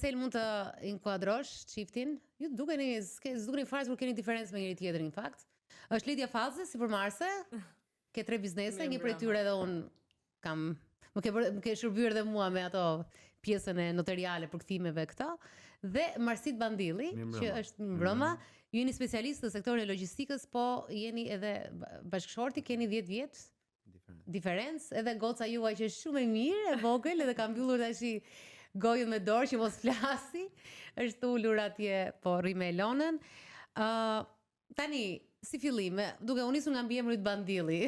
Arsel, mund të inkuadrosh çiftin? Ju dukeni fare kur keni diferencë me njëri tjetrin, në fakt. Është Lidia Faze, si për Marse, ke 3 biznese, një prej tyre edhe unë kam, më ke shërbyer edhe mua me ato pjesën e notariale për kthimeve këto, dhe Marsit Bandilli, që është mbrëma, ju jeni specialistë në sektorin e logjistikës, po jeni edhe bashkëshorti, keni 10 vjet diferencë, edhe goca juaj që është shumë e mirë, e vogël, edhe ka mbyllur tash gojën me dorë që mos flasi, është ulur atje, po rri me Elonën. Tani, si fillim, duke unë nisur nga mbiemri i Bandilli.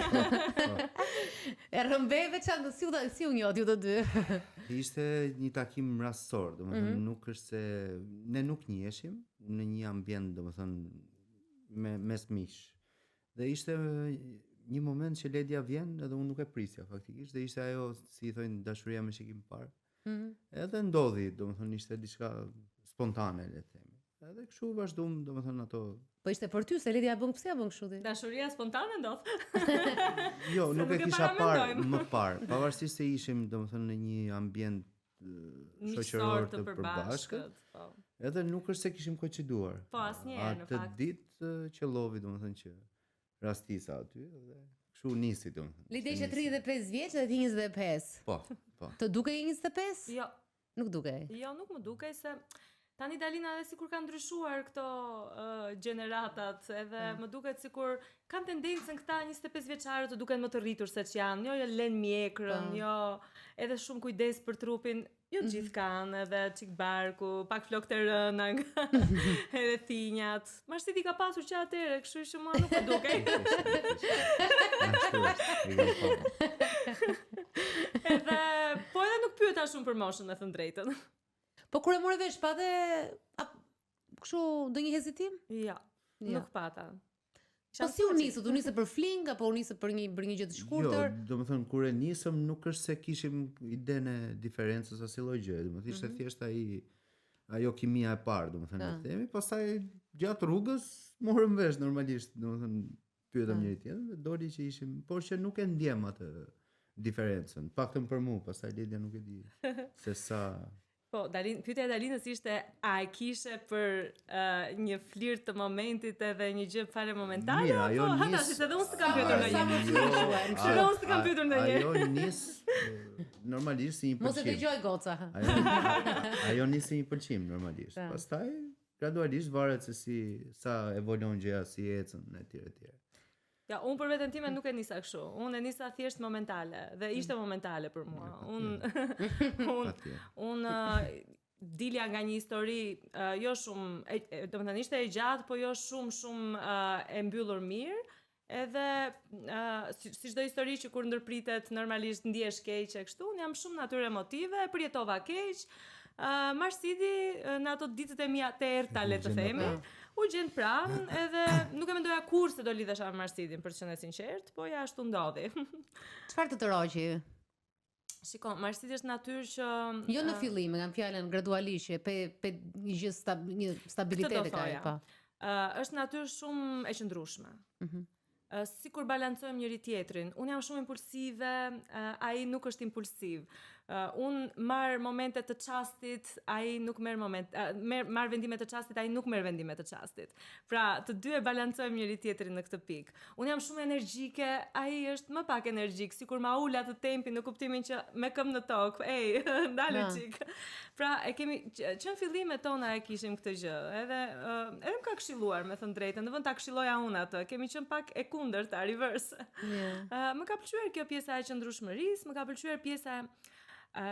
E rrëmbeve çan si u njoh ju të dy. Ishte një takim rastësor, domethënë nuk është se ne nuk njiheshim në një ambient, domethënë mes miq. Dhe ishte një moment që Ledia vjen edhe unë nuk e prisja faktikisht, dhe ishte ajo, si i thonë, dashuria me shikim parë. Edhe ndodhi, domethënë ishte diçka spontane, le të themi. Edhe kështu vazhdum, domethënë ato. Po ishte për ty se Ledia pse ja bën kështu ti? Dashuria spontane ndodh. Jo, nuk e kisha parë më parë, pavarësisht se ishim domethënë në një ambient shoqëror të përbashkët. Edhe nuk është se kishim koinciduar. Po asnjëherë në fakt. Atë ditë qellovi domethënë që rastisa aty dhe kështu nisi domethënë. Lidia ishte 35 vjeç dhe ti 25. Po. Të dukej 25? Jo. Nuk dukej. Jo, nuk më dukej se tani Dalina edhe sikur ka ndryshuar këto gjeneratat, edhe më duket sikur kanë tendencën këta 25 vjeçarë të duken më të rritur se ç'janë, jo lën mjekrën, jo edhe shumë kujdes për trupin, jo gjithë kanë, edhe çik barku, pak flokë të rëna, edhe thinjat. Marsiti ka pasur që atëre, kështu që mua nuk më dukej. Edhe po edhe nuk pyeta shumë për moshën, me thënë drejtën. Po kur e morë vesh patë kështu ndonjë hezitim? Jo, nuk pata. Po si u nisë për fling apo u nisë për një gjë të shkurtër? Jo, domethënë kur e nisëm nuk është se kishim idenë e diferencës as lloj gjë, domethënë ishte thjesht ajo kimia e parë, domethënë le të themi, pastaj gjatë rrugës morëm vesh normalisht, domethënë pyetëm njëri tjetrin dhe doli që ishim, por që nuk e ndjem atë diferencën, paktën për mua, pastaj Lidia nuk e di se sa. Po, pyetja e Dalinës ishte, a e kishe për një flirt të momentit edhe një gjë fare momentale? Mirë, ajo nis. Hata, si edhe unë s'kam pyetur ndonjë. Edhe unë s'kam pyetur ndonjë. Ajo nis normalisht si një pëlqim. Mos e dëgjoj goca. Ajo nis si një pëlqim normalisht. Pastaj gradualisht varet se sa evoluon gjëja, si ecën etj etj. Ja, unë për veten time nuk e nisa kështu. Unë e nisa thjesht momentale dhe ishte momentale për mua. Unë dilja nga një histori jo shumë, domethënë ishte e gjatë, po jo shumë e mbyllur mirë. Edhe si çdo histori që kur ndërpritet normalisht ndihesh keq e kështu, unë jam shumë natyrë emotive, përjetova keq. Marsidi në ato ditët e mia të errta, le të themi, u gjend pranë, edhe nuk e mendoja kur se do lidhesha me Marsidin, për të qenë sinqert, po ja ashtu ndodhi. Çfarë të tërhoqi? Shiko, Marsidi është natyrë që jo në fillim, kam fjalën gradualisht, pe një gjë stabilitet ka pa. Është natyrë shumë e qëndrueshme. Sikur balancojmë njëri tjetrin. Unë jam shumë impulsive, ai nuk është impulsiv. Unë marr momente të çastit, ai nuk merr marr vendime të çastit, ai nuk merr vendime të çastit. Pra, të dy e balancojmë njëri tjetrin në këtë pikë. Unë jam shumë energjike, ai është më pak energjik, sikur ma ul atë tempin në kuptimin që me këmbë në tokë, ndale çik. Pra, e kemi që në fillimet tona e kishim këtë gjë. Edhe më ka këshilluar, me thënë drejtën, në vend ta këshilloja unë atë. Kemi qenë pak e kundërta, reverse. Më ka pëlqyer kjo pjesa e qëndrueshmërisë, më ka pëlqyer pjesa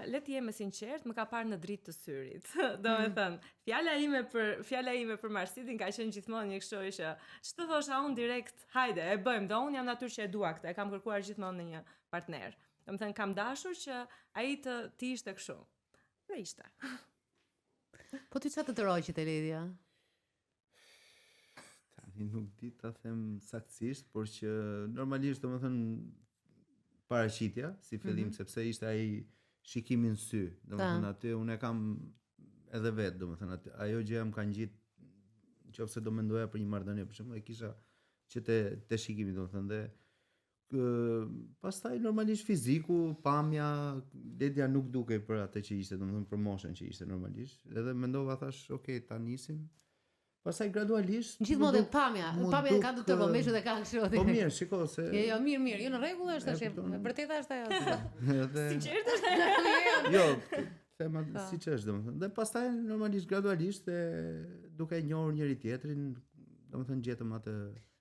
le të jem sinqert, më ka parë në dritë të syrit. Domethënë, fjala ime për Marsidin ka qenë gjithmonë një kështu që ç'të thosha unë direkt, hajde, e bëjmë, do unë jam natyrë që e dua këtë, e kam kërkuar gjithmonë në një partner. Domethënë kam dashur që ai të ishte kështu. Dhe ishte. Po ti çfarë të tërhoqit e Lidia? Tani nuk di ta them saktësisht, por që normalisht domethënë paraqitja si fillim sepse ishte ai shikimi në sy, domethënë aty unë e kam edhe vetë, domethënë ajo gjë më ka ngjit, nëse do mendoja për një marrëdhënie për shembull, e kisha që te shikimi, domethënë, dhe Pastaj normalisht fiziku, pamja, Ledja nuk dukej për atë që ishte, domethënë për moshën që ishte normalisht. Edhe mendova thash, okay, ta nisim. Pastaj gradualisht Gjithmonë pamja ka të tërë, meshët e kanë kështu. Po mirë, shiko se Jo, mirë, jo në rregull është tash. Vërtet është ajo. Sinqert është. Jo, thema siç është domethënë. Dhe pastaj normalisht gradualisht duke njohur njëri tjetrin, domethënë gjetëm atë.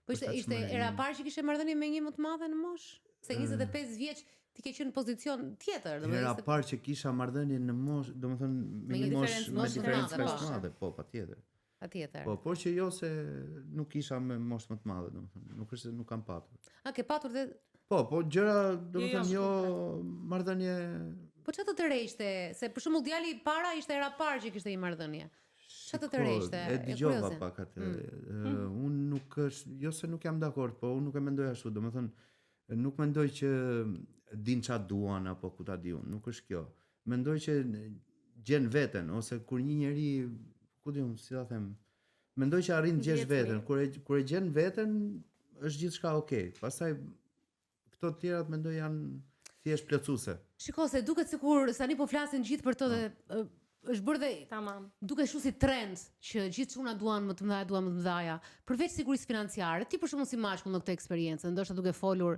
Po ishte era parë që kishe marrëdhënie me një më të madhe në moshë? Se 25 vjeç ti ke qenë në pozicion tjetër, domethënë. Era parë që kisha marrëdhënie në moshë, domethënë me një moshë me diferencë më të madhe, po patjetër. Patjetër. Po, por që jo se nuk kisha me moshë më të madhe, domethënë. Nuk është se nuk kam patur. A ke patur dhe Po gjëra, domethënë jo marrëdhënie. Po çfarë të rrejshte? Se për shembull djali i para ishte era parë që kishte një marrëdhënie. Çfarë të rrejshte? E dëgjova pak atë. Unë nuk është, jo se nuk jam dakord, po unë nuk e mendoj ashtu, domethënë nuk mendoj që din çfarë duan apo ku ta di unë, nuk është kjo. Mendoj që gjen veten ose kur një njeri, ku di unë, si ta them, mendoj që arrin të gjesh veten. Kur e gjen veten është gjithçka okay. Pastaj këto të tjerat mendoj janë thjesht plotësuese. Shiko se duket sikur tani po flasin gjithë për to dhe është bërë dhe Tamam. duke shu si trend që gjithë çuna duan më të mëdha, përveç sigurisë financiare. Ti për shembull si mashkull në këtë eksperiencë, ndoshta duke folur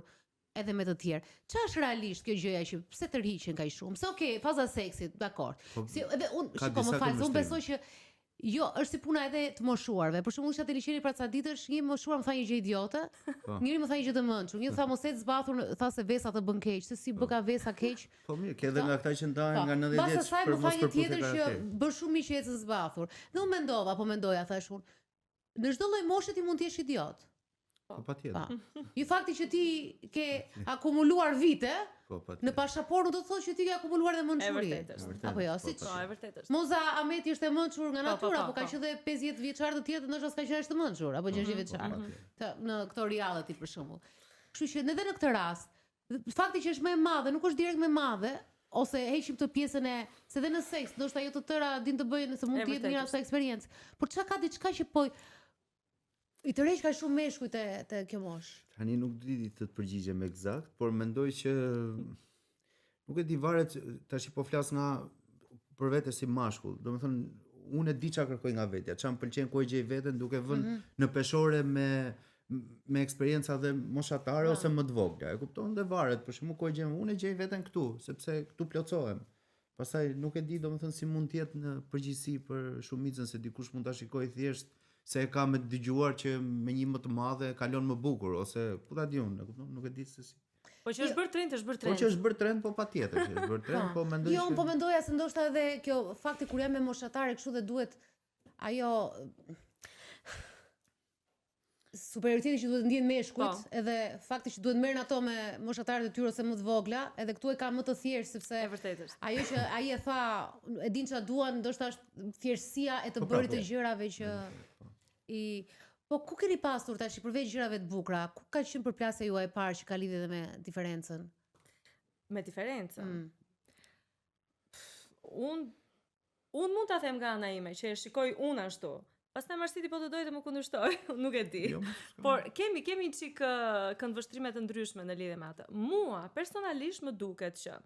edhe me të tjerë. Çfarë është realisht kjo gjëja që pse tërhiqen kaq shumë? Se okay, faza seksit, dakord. Si edhe unë shiko më fal, unë besoj që jo, është si puna edhe të moshuarve. Për shembull, isha te liçeni para ca ditësh, një moshuar më tha një gjë idiote, njëri më tha një gjë të mençur, një tha mos e zbathur, tha se vesa të bën keq, se si bëka vesa keq. Po mirë, ke edhe nga këta që ndahen nga 90 vjeç. Pas asaj më tha një tjetër që bën shumë mirë që ecën zbathur. Dhe unë mendoja, thash unë, në çdo lloj moshe ti mund të jesh idiot. Po patjetër. Ju fakti që ti ke akumuluar vite, në pasaportë do të thotë që ti ke akumuluar dhe mençuri. Apo jo, siç. Po, e vërtetë është. Moza Ameti është e mençur nga natyra, apo ka qenë edhe 50 vjeçar të tjerë, ndoshta s'ka qenë as të mençur, apo 60 vjeçar. Në këto reality për shembull. Kështu që edhe në këtë rast, fakti që është më e madhe, nuk është direkt më e madhe, ose heqim këtë pjesën e se edhe në seks, ndoshta jo të tëra din të bëjnë se mund të jetë mirë asaj eksperiencë. Por çka ka diçka që po i tërheq ka shumë meshkuj te kjo moshë. Tani nuk di të përgjigjem eksakt, por mendoj që nuk e di varet, tash po flas nga për vete si mashkull. Domethënë unë e di çfarë kërkoj nga vetja, çfarë më pëlqen ku e gjej veten duke vënë në peshore me eksperjenca dhe moshatare ose më të vogla. E kupton dhe varet, për shembull ku e gjej unë e gjej veten këtu, sepse këtu plotësohem. Pastaj nuk e di domethënë si mund të jetë në përgjithësi për shumicën se dikush mund ta shikojë thjesht se e ka me dëgjuar që me një më të madhe kalon më bukur ose ku ta di unë, e kupton, nuk e di se si. Po që është bërë trend, është bërë Po trend. që është bërë trend, po patjetër që është bërë trend, po mendoj Jo, unë po mendoja se ndoshta edhe kjo fakti kur jam me moshatare kështu dhe duhet ajo superioriteti që duhet ndjen meshkujt, edhe fakti që duhet merren ato me moshatarët e tyre ose më të vogla, edhe këtu e ka më të thjeshtë sepse E vërtetë është. ajo që ai e tha, e din çfarë duan, ndoshta është thjeshtësia e të bërit të gjërave që po ku keni pasur tash përveç gjërave të bukura, ku ka qenë përplasja juaj e parë që ka lidhje edhe me diferencën? Me diferencën. Unë mund ta them nga ana ime që e shikoj unë ashtu. Pastaj Marsiti po të dojë të më kundërshtoj, nuk e di. Por kemi çik këndvështrime të ndryshme në lidhje me atë. Mua personalisht më duket që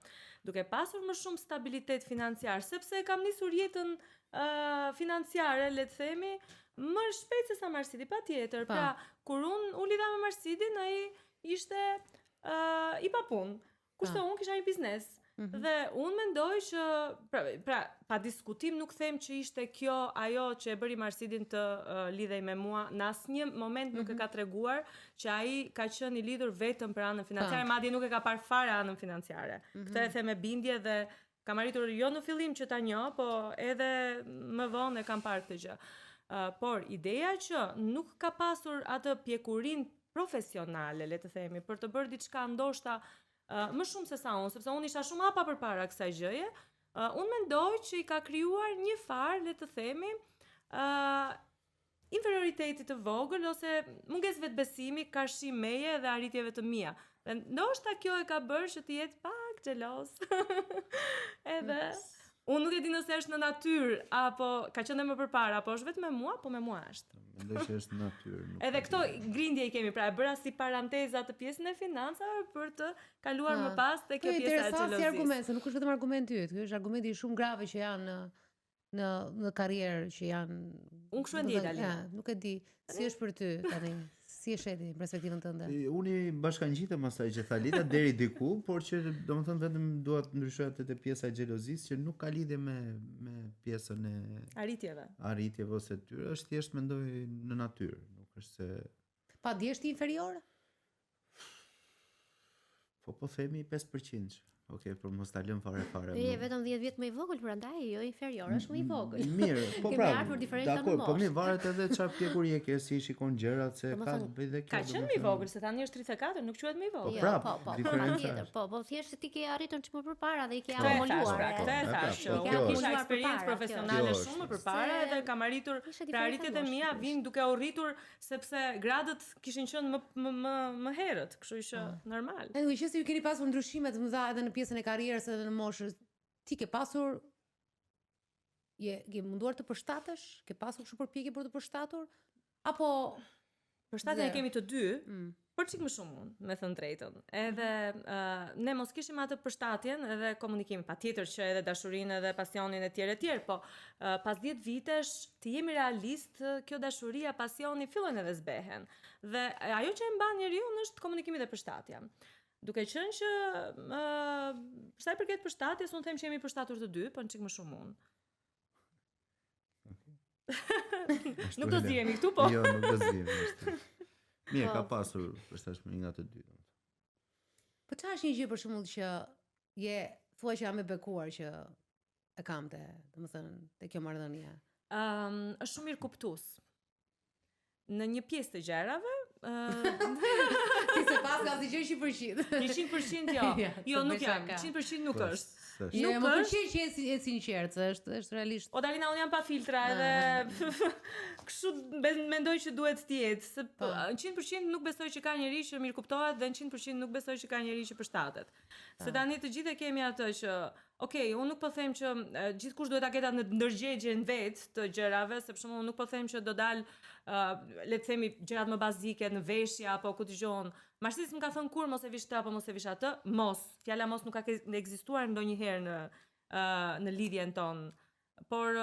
duke pasur më shumë stabilitet financiar, sepse kam nisur jetën financiare, le të themi, më shpejt se sa Marsiti, patjetër. Pra, kur unë u lidha me Marsitin, ai ishte i papunë. Kurse unë kisha një biznes. Dhe unë mendoj që pra pa diskutim nuk them që ishte kjo ajo që e bëri Marsitin të lidhej me mua, në asnjë moment nuk e ka treguar që ai ka qenë i lidhur vetëm për anën financiare, madje nuk e ka parë fare anën financiare. Këtë e them me bindje dhe kam arritur jo në fillim që ta njoh, po edhe më vonë e kam parë këtë gjë. Por ideja që nuk ka pasur atë pjekurinë profesionale, le të themi, për të bërë diçka ndoshta më shumë se sa unë, sepse unë isha shumë hapa përpara kësaj gjëje, unë mendoj që i ka krijuar një farë, le të themi, inferioritetit të vogël ose mungesë vetbesimi, karshi meje dhe arritjeve të mia. Dhe ndoshta kjo e ka bërë që të jetë pak xhelos. Edhe Unë nuk e di nëse është në natyrë apo ka qenë më përpara, apo është vetëm me mua, po me mua është. Mendoj që është natyrë. Edhe këto grindje i kemi, pra e bëra si paranteza të pjesën e financave për të kaluar më pas te kjo pjesa e Interesant si xhelozisë. argument, se nuk është vetëm argument yt, ky është argumenti i shumë grave që janë në karrierë që janë. Unë kështu e ndjej Alina. Nuk e di si është për ty tani. Si e sheti perspektivën tënde? Unë i bashkangjitem asaj që tha Lida deri diku, por që domethënë vetëm dua të ndryshoj atë te pjesa e xhelozisë që nuk ka lidhje me pjesën e arritjeve ose tyre, është thjesht mendoj në natyrë, nuk është se Pa djesh ti inferior? po themi 5%. Okej, për mos ta lëm fare. Je vetëm 10 vjet më i vogël, prandaj jo inferior, është më i vogël. Mirë, po Kemi pra. ardhur diferenca në Dakor, po moshë. mirë, varet edhe çfarë pjekur je ke, si shikon gjërat, se ka të bëjë dhe kjo. Ka qenë më i vogël, se tani është 34, nuk quhet më i vogël. Jo, prap, po, diferenca patjetër, është. po thjesht se ti ke arritur çmë përpara dhe i ke Këtë e thash, akumuluar. pra, këtë e thash, që kjo unë kisha është. eksperiencë Kjo profesionale është. shumë më përpara Se dhe kam arritur ishte pra diferenca arritjet e moshë, mia sigurisht. vinë duke u rritur sepse gradët kishin qenë më herët, kështu që normal. Edhe që se ju keni pasur ndryshime të mëdha edhe në pjesën e karrierës edhe në moshës. Ti ke pasur je munduar të përshtatesh? Ke pasur kështu përpjekje për të përshtatur? Apo Përshtatjen e kemi të dy, Mm. për çik më shumë unë, me thënë drejtën. Edhe ne mos kishim atë përshtatjen edhe komunikimin, patjetër që edhe dashurinë edhe pasionin e tjerë, po pas 10 vitesh të jemi realist, kjo dashuria, pasioni fillojnë edhe zbehen. Dhe ajo që e mban njeriu është komunikimi dhe përshtatja. Duke qenë që për sa i përket përshtatjes, unë them që jemi përshtatur të dy, po në çik më shumë unë. Nuk do zihemi këtu, po. Jo, nuk do zihemi. Mirë, ka pasur përshtatshmëri nga të dy. Po çfarë është një gjë për shembull që thua që jam e bekuar që e kam domethënë te kjo marrëdhënie. Është shumë mirë kuptues. Në një pjesë të gjërave, Ti se pas ka asgjë 100%. 100% jo. Ja, Jo, të nuk bëj jam. shaka. 100% nuk është. Jo, Nuk më është. pëlqej që je sinqert, se është realisht. O Dalina, unë jam pa filtra edhe kështu mendoj që duhet të jetë, se 100% nuk besoj që ka njeri që mirë kuptohet dhe 100% nuk besoj që ka njeri që përshtatet. Se tani të gjithë e kemi atë që, okej, unë nuk po them që gjithkush duhet ta ketë atë ndërgjegjen vet të gjërave, se për shembull unë nuk po them që do dal le të themi gjërat më bazike në veshje apo ku dëgjon. Marsis më ka thënë kur mos e vish këtë apo mos e vish atë, mos. Fjala mos nuk ka ekzistuar ndonjëherë në lidhjen tonë. Por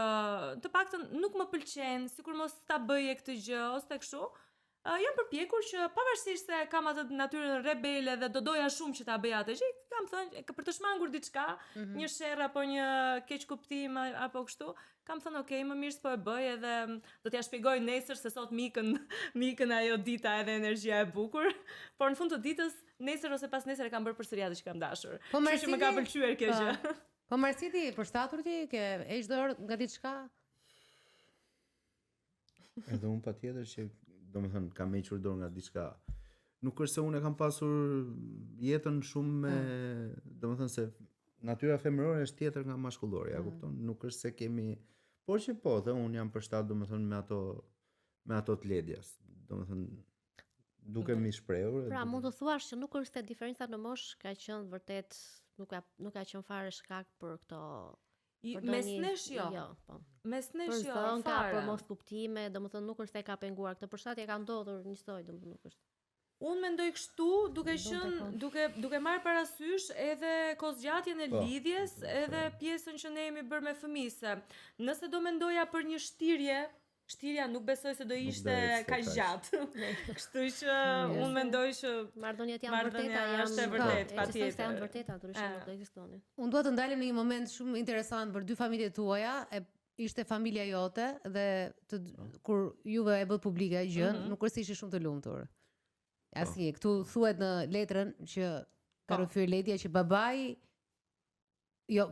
të paktën nuk më pëlqen, sikur mos ta bëje këtë gjë ose të kështu. Jam përpjekur që pavarësisht se kam atë natyrën rebele dhe do doja shumë që ta bëja atë gjë, kam thënë për të shmangur diçka, një sherr apo një keq kuptim apo kështu, kam thënë okay, më mirë s'po e bëj edhe do t'ja shpjegoj nesër se sot mikën ajo dita edhe energjia e bukur, por në fund të ditës nesër ose pas nesër e kam bërë përsëri atë që kam dashur. Po Kështu që më ka pëlqyer kjo gjë. Po Marsiti, përshtatur ti, ke heq dorë nga diçka? Edhe unë patjetër që domethënë kam hequr dorë nga diçka. Nuk është se unë e kam pasur jetën shumë me, domethënë se natyra femërore është tjetër nga mashkullore, ja kupton? Nuk është se kemi, por që po, dhe unë jam përshtat domethënë me ato të ledjas. Domethënë duke mi shprehur. Pra, mund të thuash që nuk është se diferenca në moshë ka qenë vërtet nuk ka qenë fare shkak për këto Mes nesh jo. Jo, po. Mes nesh Për jo. zënka, për mos kuptime, domethënë nuk është se ka penguar këtë përshtatje ka ndodhur njësoj, domethënë nuk është. Unë mendoj kështu, duke marrë parasysh edhe kozgjatjen e lidhjes, edhe pjesën që ne jemi bërë me fëmijë. Nëse do mendoja për një shtirja nuk besoj se do ishte kaq gjatë. Kështu që unë mendoj që marrëdhëniet janë vërteta, është e vërtet, patjetër. Janë vërteta, ndryshe nuk do ekzistonin. Unë dua të ndalim në një moment shumë interesant për dy familjet tuaja, ishte familja jote dhe kur juve e bët publike gjën, nuk është ishte shumë të lumtur. Asnjë, këtu thuhet në letrën që ka rrëfyer Ledja që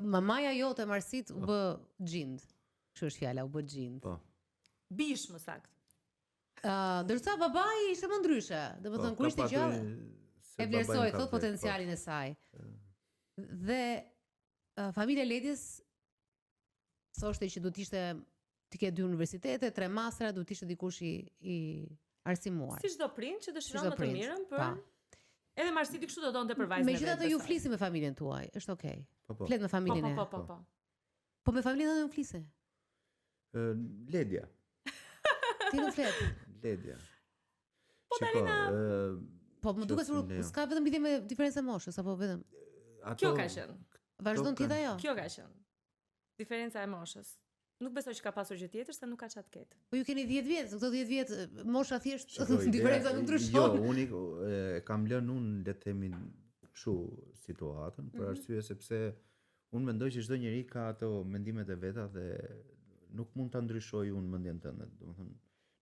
mamaja jote Marsit u bë xhind. Kështu është fjala, u bë xhind. Po. Bish më saktë. Ndërsa babai ishte më ndryshe. Domethënë kur ishte gjallë e vlerësoi thot potencialin e saj. Dhe familja Ledjes thoshte që duhet ishte të ketë 2 universitete, 3 mastra, duhet ishte dikush i arsimuar. Si çdo prind që dëshiron më të mirën për edhe Marsiti kështu do donte për vajzën e vet. Megjithatë ju flisni me familjen tuaj, është okay. Flet me familjen e. Po. Po me familjen tënde nuk flise. Ledja. Ti nuk flet. Ledja. Po Shiko, Darina, Po më duket se s'ka vetëm lidhje me diferencë moshës apo vetëm. kjo ka qenë. Vazhdon ti dhe ajo. Kjo ka qenë. Diferenca e moshës. Nuk besoj që ka pasur gjë tjetër se nuk ka çat ketë. Po ju keni 10 vjet, këto 10 vjet mosha thjesht Shiko, diferenca nuk ndryshon. Jo, unë kam lënë unë le të themi kështu situatën për arsye sepse unë mendoj që çdo njeri ka ato mendimet e veta dhe nuk mund ta ndryshoj unë mendjen tënde. Domethënë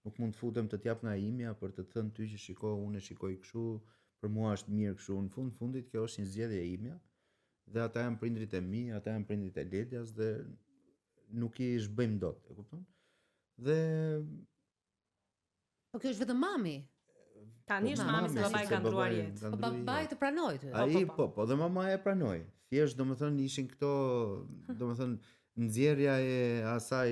nuk mund të futem të t'jap nga imja për të thënë ty që shiko, unë e shikoj kështu, për mua është mirë kështu. Në fundit kjo është një zgjedhje e imja dhe ata janë prindrit e mi, ata janë prindrit e Ledjas dhe nuk i zhbëjmë dot, e kupton? Dhe Po kjo është vetëm mami. Tani është mami se babai ka ndruar jetë. Po babai të pranoi ty. Ai po dhe mamaja e pranoi. Thjesht domethënë ishin këto, domethënë nxjerrja e asaj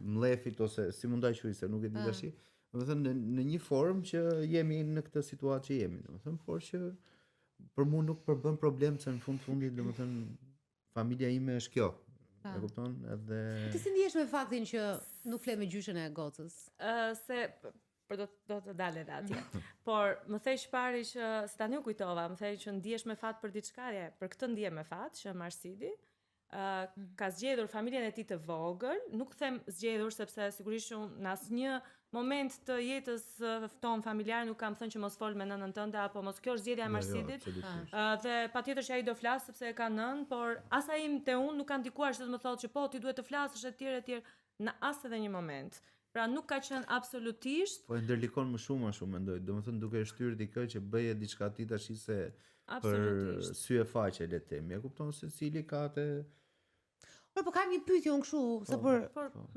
mllefit ose si mund ta quaj se nuk e di tash. Domethënë në një formë që jemi në këtë situatë që jemi, domethënë, por që për mua nuk përbën problem se në fundit domethënë familja ime është kjo. E kupton? Edhe Ti si ndihesh me faktin që nuk flet me gjyshen e gocës? Se për do të dalë edhe atje. Por më thej çpari që se tani u kujtova, më thej që ndihesh me fat për diçka, për këtë ndihem me fat që Marsidi ka zgjedhur familjen e tij të vogël, nuk them zgjedhur sepse sigurisht që unë në asnjë moment të jetës tonë familjare nuk kam thënë që mos fol me nënën tënde apo mos, kjo është zgjedhja e Marsidit. Dhe patjetër që ai do flas sepse e ka nën, por as ai te unë nuk ka ndikuar që të më thotë që po ti duhet të flasësh etj në as edhe një moment. Pra nuk ka qenë absolutisht. Po e ndërlikon më shumë ashtu mendoj. Domethënë duke shtyrë dikë që bëje diçka ti tash se për sy e faqe le të themi. E kupton se cili ka atë. Po kam një pyetje unë kështu, sa për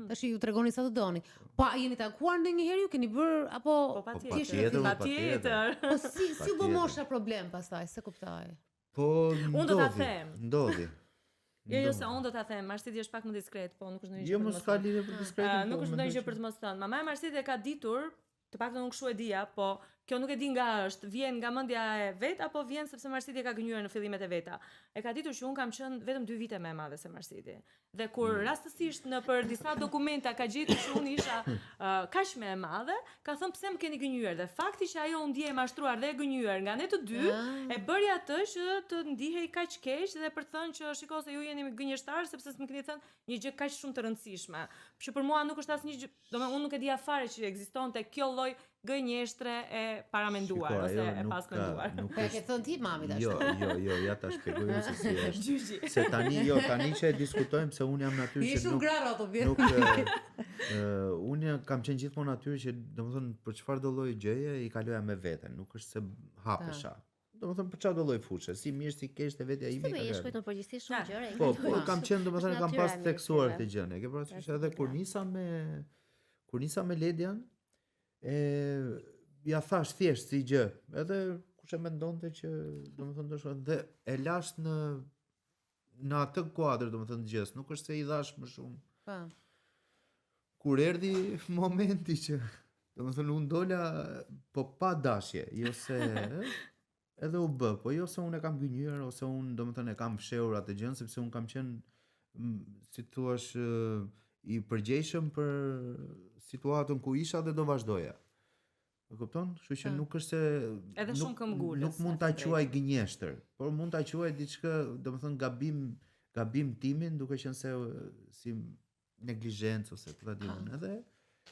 tash ju tregoni sa të doni. Po a jeni takuar ndonjëherë, ju keni bër apo patjetër. Po si u bë mosha problem pastaj, se kuptoj. Po unë do ta them. Ndodhi. Jo, se unë do ta them, Marsidi është pak më diskret, po nuk është ndonjë gjë. Jo, mos ka lidhje për diskretin. Nuk është ndonjë gjë për të mos thënë. Mamaja Marsidi e ka ditur, të paktën unë kështu e dija, po kjo nuk e di nga është, vjen nga mendja e vet apo vjen sepse Marsidi e ka gënjur në fillimet e veta. E ka ditur që unë kam qenë vetëm 2 vite më e madhe se Marsidi. Dhe kur rastësisht në për disa dokumenta ka gjetur që unë isha kaq më e madhe, ka thënë pse më keni gënjur dhe fakti që ajo u ndjej e mashtruar dhe e gënjur nga ne të dy e bëri atë që të ndihej kaq keq dhe për të thënë që shikoj se ju jeni gënjeshtar sepse s'më keni thënë një gjë kaq shumë të rëndësishme. Që për mua nuk është asnjë gjë, domethënë unë nuk e dija fare që ekzistonte kjo lloj gënjeshtre e paramenduar ose e pasmenduar. Po e ke thënë ti mami tash. Jo, ja ta shpjegoj unë se si është. Gjyqi. Se tani që e diskutojmë se unë jam natyrë që shumë grave ato vjen. Unë kam qenë gjithmonë natyrë që domethënë për çfarë do lloj gjëje i kaloja me veten, nuk është se hapesha. Domethënë për çfarë do lloj fushë, si mirë si keq te vetja ime ka. Si më shkojnë në përgjithësi shumë gjëra. Po kam qenë domethënë kam pas theksuar këtë gjë. E ke parasysh edhe kur nisa me Ledjan ja thash thjesht si gjë, edhe kush e mendonte që domethënë do shkon dhe e lash në atë kuadër domethënë gjës, nuk është se i dhash më shumë. Po. Kur erdhi momenti që domethënë unë dola po pa dashje, jo se edhe u bë, po jo se unë e kam gënjur ose unë domethënë e kam fshehur atë gjën sepse unë kam qenë si thua i përgjegjshëm për situatën ku isha dhe do vazhdoja. E kupton? Kështu që nuk është se edhe shumë këmbgulës. Nuk mund ta quaj gënjeshtër, por mund ta quaj diçka, domethënë gabim timin, duke qenë se si neglizhencë ose ta di unë. Edhe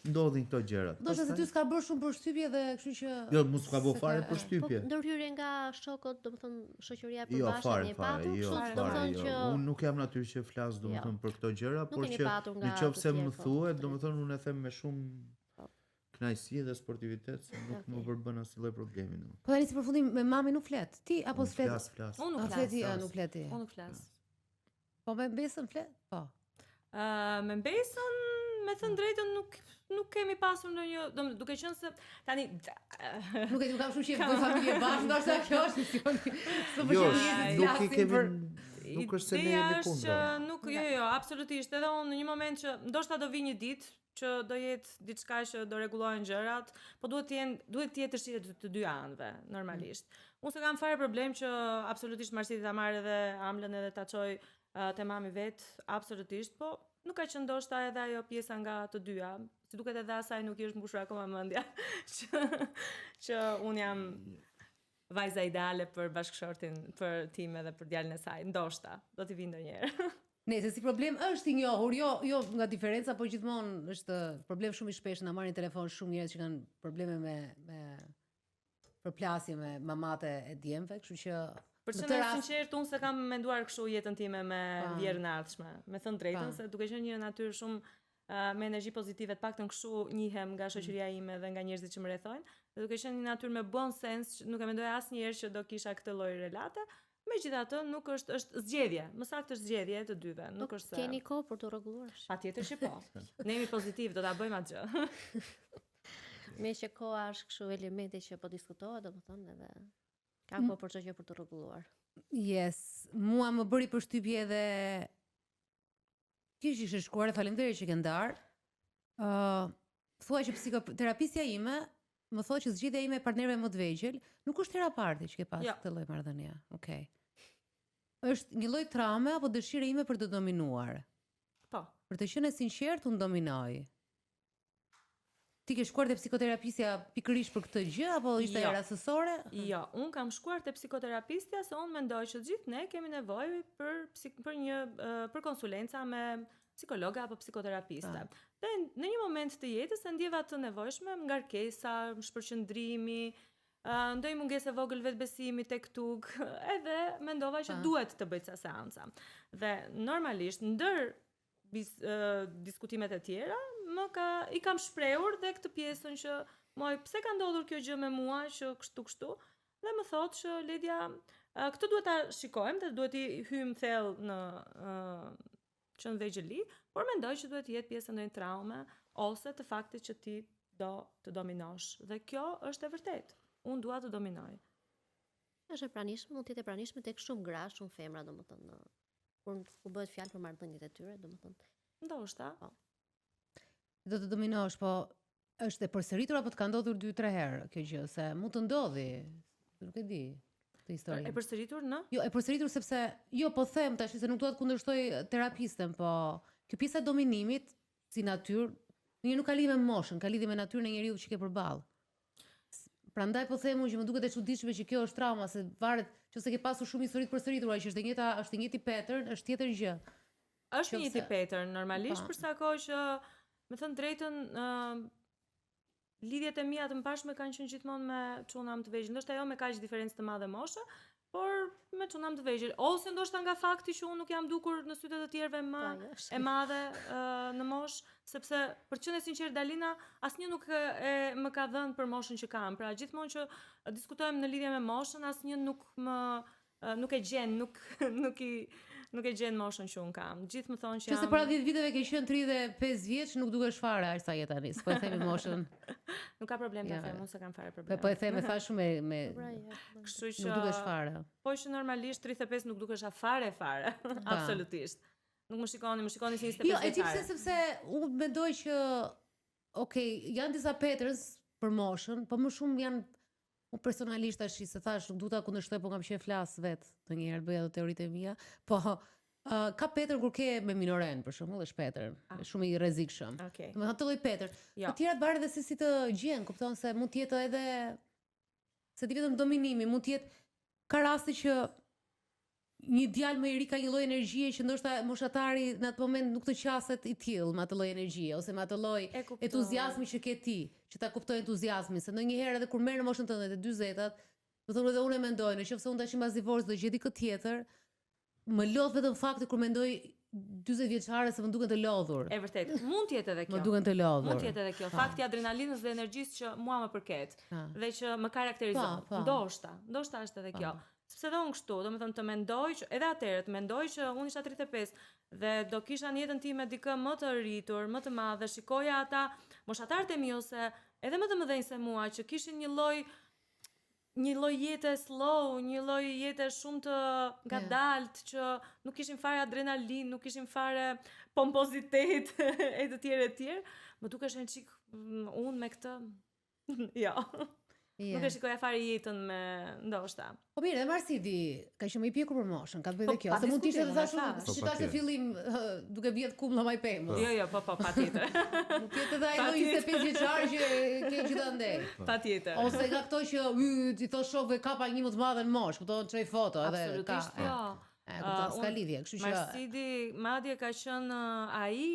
ndodhin këto gjëra. Do të thotë se ty s'ka bërë shumë përshtypje dhe kështu që jo, mos ka bërë fare përshtypje. Po ndërhyrje nga shokët, domethënë shoqëria e përbashkët e patur, kështu domethënë që unë nuk jam natyrë që flas domethënë për këto gjëra, por që nëse më thuhet, domethënë unë e them me shumë kënaqësi dhe sportivitet se nuk më përbën asnjë lloj problemi. Po tani si përfundim me mamin nuk flet. Ti apo s'flet? Flas. Unë nuk flet. Nuk flet ti. Unë nuk flas. Po me Besën flet? Po. Me Besën, me thënë drejtën nuk kemi pasur ndonjë, duke qenë se tani nuk e di kam shumë që bëj familje bashkë, ndoshta kjo është misioni. Jo, nuk i kemi nuk është se ne jemi kundër. Nuk, jo, absolutisht. Edhe unë në një moment që ndoshta do vi një ditë që do jetë diçka që do rregullohen gjërat, po duhet të jetë shitje të dy anëve, normalisht. Unë se kam fare problem që absolutisht Marsiti ta marrë edhe Amlën edhe ta çoj te mami vet, absolutisht, po nuk ka qenë ndoshta edhe ajo pjesa nga të dyja. Si duket edhe asaj nuk i është mbushur akoma mendja që un jam vajza ideale për bashkëshortin, për tim edhe për djalin e saj. Ndoshta do t'i vi ndonjëherë. Nëse si problem është i njohur, jo nga diferenca, po gjithmonë është problem shumë i shpeshtë. Na marrin telefon shumë njerëz që kanë probleme me përplasje me mamate e djemve, kështu që Për të qenë sinqert, unë se kam menduar kështu jetën time me vjerën e ardhshme. Me thënë drejtën, se duke qenë një natyrë shumë me energji pozitive, të paktën kështu njihem nga shoqëria ime dhe nga njerëzit që më rrethojnë, dhe duke qenë një natyrë me bon sens, nuk e mendoja asnjëherë që do kisha këtë lloj relate. Megjithatë, nuk është zgjedhje. Më saktë është zgjedhje e të dyve, nuk është se keni kohë për të rregulluar. Patjetër që po. Ne jemi pozitiv, do ta bëjmë atë gjë. Me që koha është kështu elementi që po diskutohet, domethënë edhe ka kohë për çdo gjë për të rregulluar. Yes, mua më bëri përshtypje edhe kish ishte shkuar, faleminderit që ke ndar. Thuaj që psikoterapistja ime më thotë që zgjidhja ime e partnerëve më të vegjël nuk është teraparti që ke pas këtë lloj marrëdhënie. Okej. Është një lloj traume apo dëshira ime për të dominuar. Po. Për të qenë sinqert, unë dominoj. Ti ke shkuar te psikoterapistja pikërisht për këtë gjë apo ishte rastësore? Jo, un kam shkuar te psikoterapistja se un mendoj që gjithë ne kemi nevojë për konsulenca me psikologa apo psikoterapiste. Dhe në një moment të jetës e ndjeva të nevojshme, ngarkesa, shpërqendrimi, ndonjë mungesë e vogël vetbesimi tek tug, edhe mendova që duhet të bëj ca seanca. Dhe normalisht ndër diskutimet e tjera i kam shprehur dhe këtë pjesën që moj pse ka ndodhur kjo gjë me mua që kështu dhe më thotë që Ledia këtë duhet ta shikojmë dhe duhet i hyjmë thellë në që në vegjëli, por mendoj që duhet të jetë pjesë e ndonjë traume ose të faktit që ti do të dominosh dhe kjo është e vërtetë. Unë dua të dominoj. Është e pranishme, mund të jetë e pranishme tek shumë gra, shumë femra, domethënë kur bëhet fjalë për marrëdhëniet e tyre, domethënë. Ndoshta. Po. Do të dominosh, po është e përsëritur apo të ka ndodhur 2-3 herë kjo gjë, se mund të ndodhi. Nuk e di këtë histori. E përsëritur në? Jo, e përsëritur sepse po them tash se nuk dua të kundërshtoj terapistën, po kjo pjesa e dominimit si natyrë, nuk ka lidhje me moshën, ka lidhje me natyrën e njeriu që ke përballë. Prandaj po them që më duket e çuditshme që kjo është trauma, se varet nëse ke pasur shumë histori të përsëritura, që është e njëjti pattern, është tjetër gjë. Është një tip pattern normalisht për sa kohë që, me thënë drejtën, lidhjet e mia të mëparshme kanë qenë gjithmonë me çuna më të vegjël. Ndoshta jo me kaq diferencë të madhe moshe, por me çuna më të vegjël. Ose ndoshta nga fakti që unë nuk jam dukur në sytë të tjerëve më e madhe në moshë, sepse për të qenë sinqert Dalina, asnjë nuk më ka dhënë për moshën që kam. Pra gjithmonë që diskutojmë në lidhje me moshën, asnjë nuk e gjen, nuk e gjen moshën që un kam. Gjithë më thonë që jam. Qëse para 10 viteve ke qenë 35 vjeç, nuk dukesh fare aq sa je tani. Po e themi moshën. Nuk ka problem ta them, unë s'kam fare problem. Po e them, e thash me kështu që nuk dukesh fare. Po që normalisht 35 nuk dukesha fare. Absolutisht. Nuk më shikoni si 25 vjeçare. Jo, e tipse sepse unë mendoj që janë disa patterns për moshën, po më shumë janë. Unë personalisht tash se thash nuk duhet ta kundërshtoj, po kam qenë flas vet ndonjëherë bëj ato teoritë mia, po ka pattern kur ke me minoren për shembull, është pattern, është shumë i rrezikshëm. Domethënë të lloj pattern. Të tjerat varet edhe se si të gjen, kupton se mund të jetë edhe se ti vetëm dominimi, mund të jetë ka raste që një djalë më i ri ka një lloj energjie që ndoshta moshatari në atë moment nuk të qaset i tillë me atë lloj energjie ose me atë lloj entuziazmi që ke ti, që ta kuptoj entuziazmin, se ndonjëherë edhe kur merr në moshën tënde të 40-at, do thonë edhe unë mendoj, nëse unë tash mbas divorcit do gjej dikë tjetër, më lodh vetëm fakti kur mendoj 40 vjeçare se më duken të lodhur. E vërtet, mund të jetë edhe kjo. Më duken të lodhur. Mund të jetë edhe kjo. Fakti adrenalinës dhe energjisë që mua më përket dhe që më karakterizon. Ndoshta është edhe kjo. Sepse dhe unë kështu, do me thëmë të mendoj që, edhe atëherë të mendoj që unë isha 35 dhe do kisha në jetën time dikë më të rritur, më të madhe, shikoja ata moshatarët e mi ose edhe më të mëdhenj se mua që kishin një lloj jete slow, një lloj jete shumë të ngadalt që nuk kishin fare adrenalin, nuk kishin fare pompozitet e të tjerë. Më dukesh një çik unë me këtë. Jo. Nuk e shikoja fare jetën me ndoshta. Po mirë, dhe Marsidi ka qenë më i pjekur për moshën, ka të bëjë Po, dhe kjo. pa Se mund të ishte të diskutim, thashë, po, si tash në fillim duke bjet kumlla më i pemë. Jo, po, patjetër. Nuk jetë edhe ai 25 vjeçar që ke gjithandej. Patjetër. Ose nga këto që ti thosh shokëve kapa një më të madhe në moshë, kupton, çoj foto edhe ka. Absolutisht jo. Kupton, s'ka lidhje, kështu që Marsidi madje ka qenë ai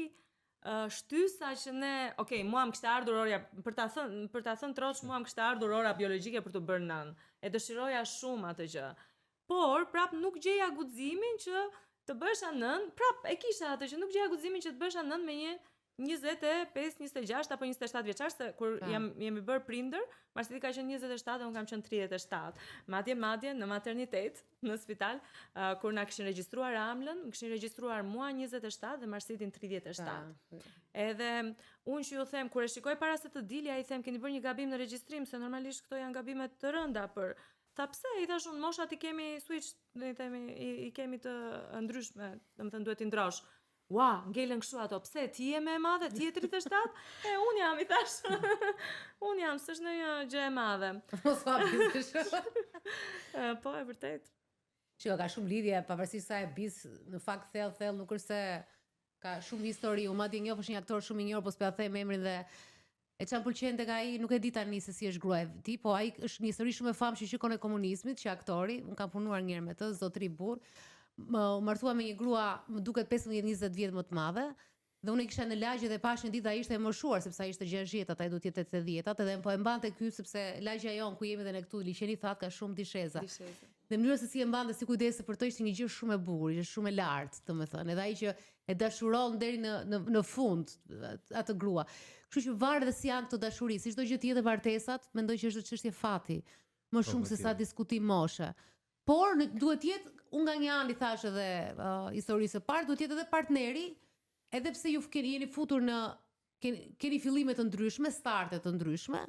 shtysa që ne, mua më kishte ardhur orja për ta thënë troç, mua më kishte ardhur ora biologjike për të bërë nën. E dëshiroja shumë atë gjë. Por prap nuk gjeja guximin që të bësha nën, prap e kisha atë që nuk gjeja guximin që të bësha nën me një 25, 26 apo 27 vjeçar, se kur jemi bërë prindër, Marsidi ka qenë 27 dhe unë kam qenë 37. Madje në maternitet, në spital, kur na kishin regjistruar Amlën, më kishin regjistruar mua 27 dhe Marsidin 37. Edhe unë që ju them, kur e shikoj para se të dilja, i them keni bërë një gabim në regjistrim, se normalisht këto janë gabimet të rënda për. Tha pse, i thash unë, moshat i kemi switch, i kemi të ndryshme, domethënë duhet i ndrosh. Ua, ngelen kështu ato, pse, ti je me e madhe, ti je 37? Unë jam, i thash. Unë jam, s'është në një gjë e madhe. mos pa bizësh. Po, e vërtet. Shiko, ka shumë lidhje, pavarësisht sa e bis, në fakt thellë nuk është se ka shumë histori. Unë madje njoh është një aktor shumë i njohur, po s'po ja them emrin dhe e çan pëlqen tek ai, nuk e di tani se si është gruaja e tij, po ai është një histori shumë e famshme që kohën e komunizmit, që aktori, unë kam punuar një herë me të, zotëri burr. Më martua me një grua, më duket 15-20 vjet më të madhe, dhe unë e kisha në lagje dhe pash një ditë ai ishte e moshuar sepse ai ishte 60, ai duhet të jetë 80, edhe po e mbante ky sepse lagja jon ku jemi dhe ne këtu liçeni thatë ka shumë disheza. Dhe mënyra se si e mbante, si kujdese për të ishte një gjë shumë e bukur, ishte shumë e lartë, domethënë, edhe ai që e dashuron deri në fund atë grua. Kështu që varet dhe si janë këto dashuri, si çdo gjë tjetër martesat, mendoj që është çështje fati, më shumë se sa diskutim moshe. Por duhet jetë, unë nga një anë i thash edhe historisë së parë, duhet jetë edhe partneri, edhe pse ju jeni futur keni fillime të ndryshme, starte të ndryshme,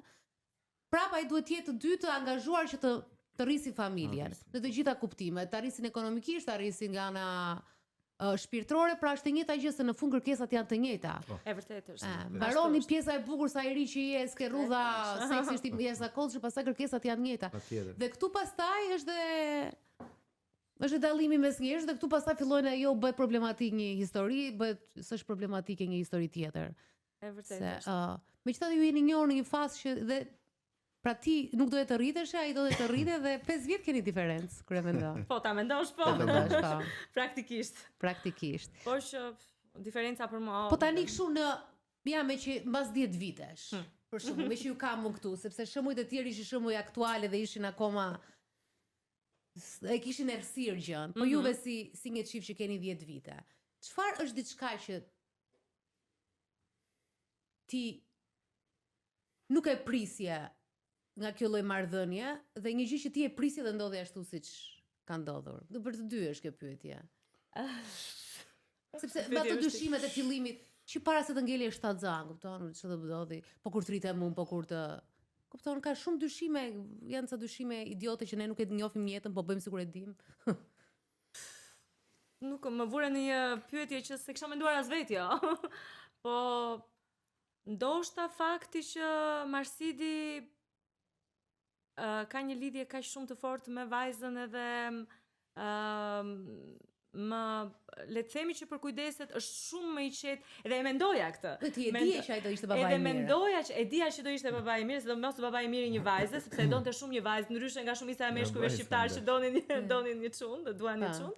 prapa ai duhet jetë të dy të angazhuar që të rrisin familjen, në të gjitha kuptimet, të arrisin ekonomikisht, të arrisin nga ana shpirtërore, pra është e njëjta gjë se në fund kërkesat janë të njëjta. E vërtet është. Mbaroni pjesa e bukur sa i ri që je, s'ke rrudha seksisht i jashtëzakonshëm, pastaj kërkesat janë të njëjta. Dhe këtu pastaj është dallimi mes njerëzve dhe këtu pastaj fillojnë ajo bëhet problematik një histori, s'është problematike një histori tjetër. E vërtet është. Megjithatë ju jeni njohur në një fazë që dhe pra ti nuk dohet të rritesh, ai dohet të rritet dhe 5 vjet keni diferencë kur e mendon. Po ta mendosh po. Praktikisht. Po që diferenca për mua. Po tani kështu me që mbas 10 vitesh. Për shembull, me që ju kam unë këtu, sepse shemujt e tjerë ishin shembuj aktuale dhe ishin akoma e kishin errësirë gjën, po juve si një çift që keni 10 vite. Çfarë është diçka që ti nuk e prisje nga kjo lloj marrëdhënie dhe një gjë që ti e prisje dhe ndodhi ashtu siç ka ndodhur? Do për të dy është kjo pyetje. Sepse me ato dyshimet e fillimit që para se të ngelje shtatzan, kupton, ç'do ndodhi, po kur tritem unë, po kur të kupton, ka shumë dyshime, janë ca dyshime idiote që ne nuk e njohim jetën, po bëjmë sikur e dim. Nuk më vure në një pyetje që se kisha menduar as vetë, jo. Po ndoshta fakti që Marsidi ka një lidhje kaq shumë të fortë me vajzën edhe le të themi që për kujdeset është shumë më i qetë dhe e mendoja këtë. Ti e dije që ai do ishte babai i mirë. Edhe mendoja që e dija që do ishte babai i mirë, se do mos babai i mirë një vajze, sepse e donte shumë një vajzë, ndryshe nga shumica e meshkujve shqiptar që donin një çun, dhe duan një çun.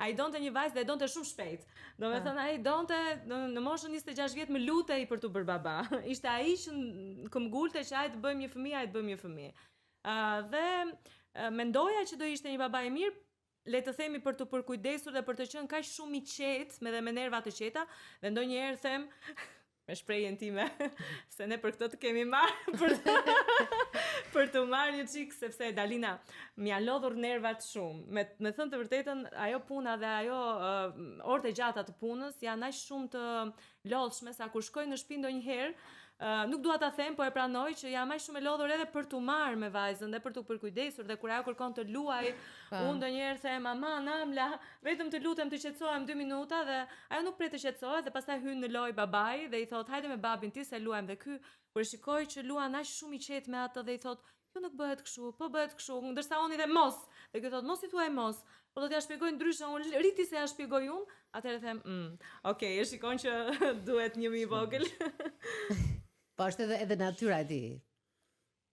Ai donte një vajzë dhe e donte shumë shpejt. Domethënë ai donte në moshën 26 vjet më lutej për të bërë baba. Ishte ai që këmbgulte që ai të bëjmë një fëmijë, dhe mendoja që do ishte një babai i mirë, le të themi për të përkujdesur dhe për të qenë kaq shumë i qetë dhe me nerva të qeta, dhe ndonjëherë them me shprehjen time se ne për këtë të kemi marrë për të marrë një çik, sepse Dalina m'ja lodhur nervat shumë. Me thënë të vërtetën, ajo puna dhe ajo orët e gjata të punës janë aq shumë të lodhshme sa kur shkoj në shtëpi ndonjëherë, nuk dua ta them, po e pranoj që jam aq shumë e lodhur edhe për të marrë me vajzën dhe për të përkujdesur, dhe kur ajo kërkon të luaj, unë ndonjëherë them ama Namla, vetëm të lutem të qetësohem 2 minuta, dhe ajo nuk pret të qetësohet dhe pastaj hyn në lojë babai dhe i thot hajde me babin ti se luajmë, dhe ky kur shikoj që luan aq shumë i qetë me atë dhe i thot kjo nuk bëhet kështu, po bëhet kështu, ndërsa unë dhe mos. Dhe kjo thotë mos i thuaj mos. Po do t'ja shpjegoj ndryshe, unë rriti se ja shpjegoj unë, atëherë them, okay, e shikon që duhet një mi vogël. Po është edhe natyra e tij.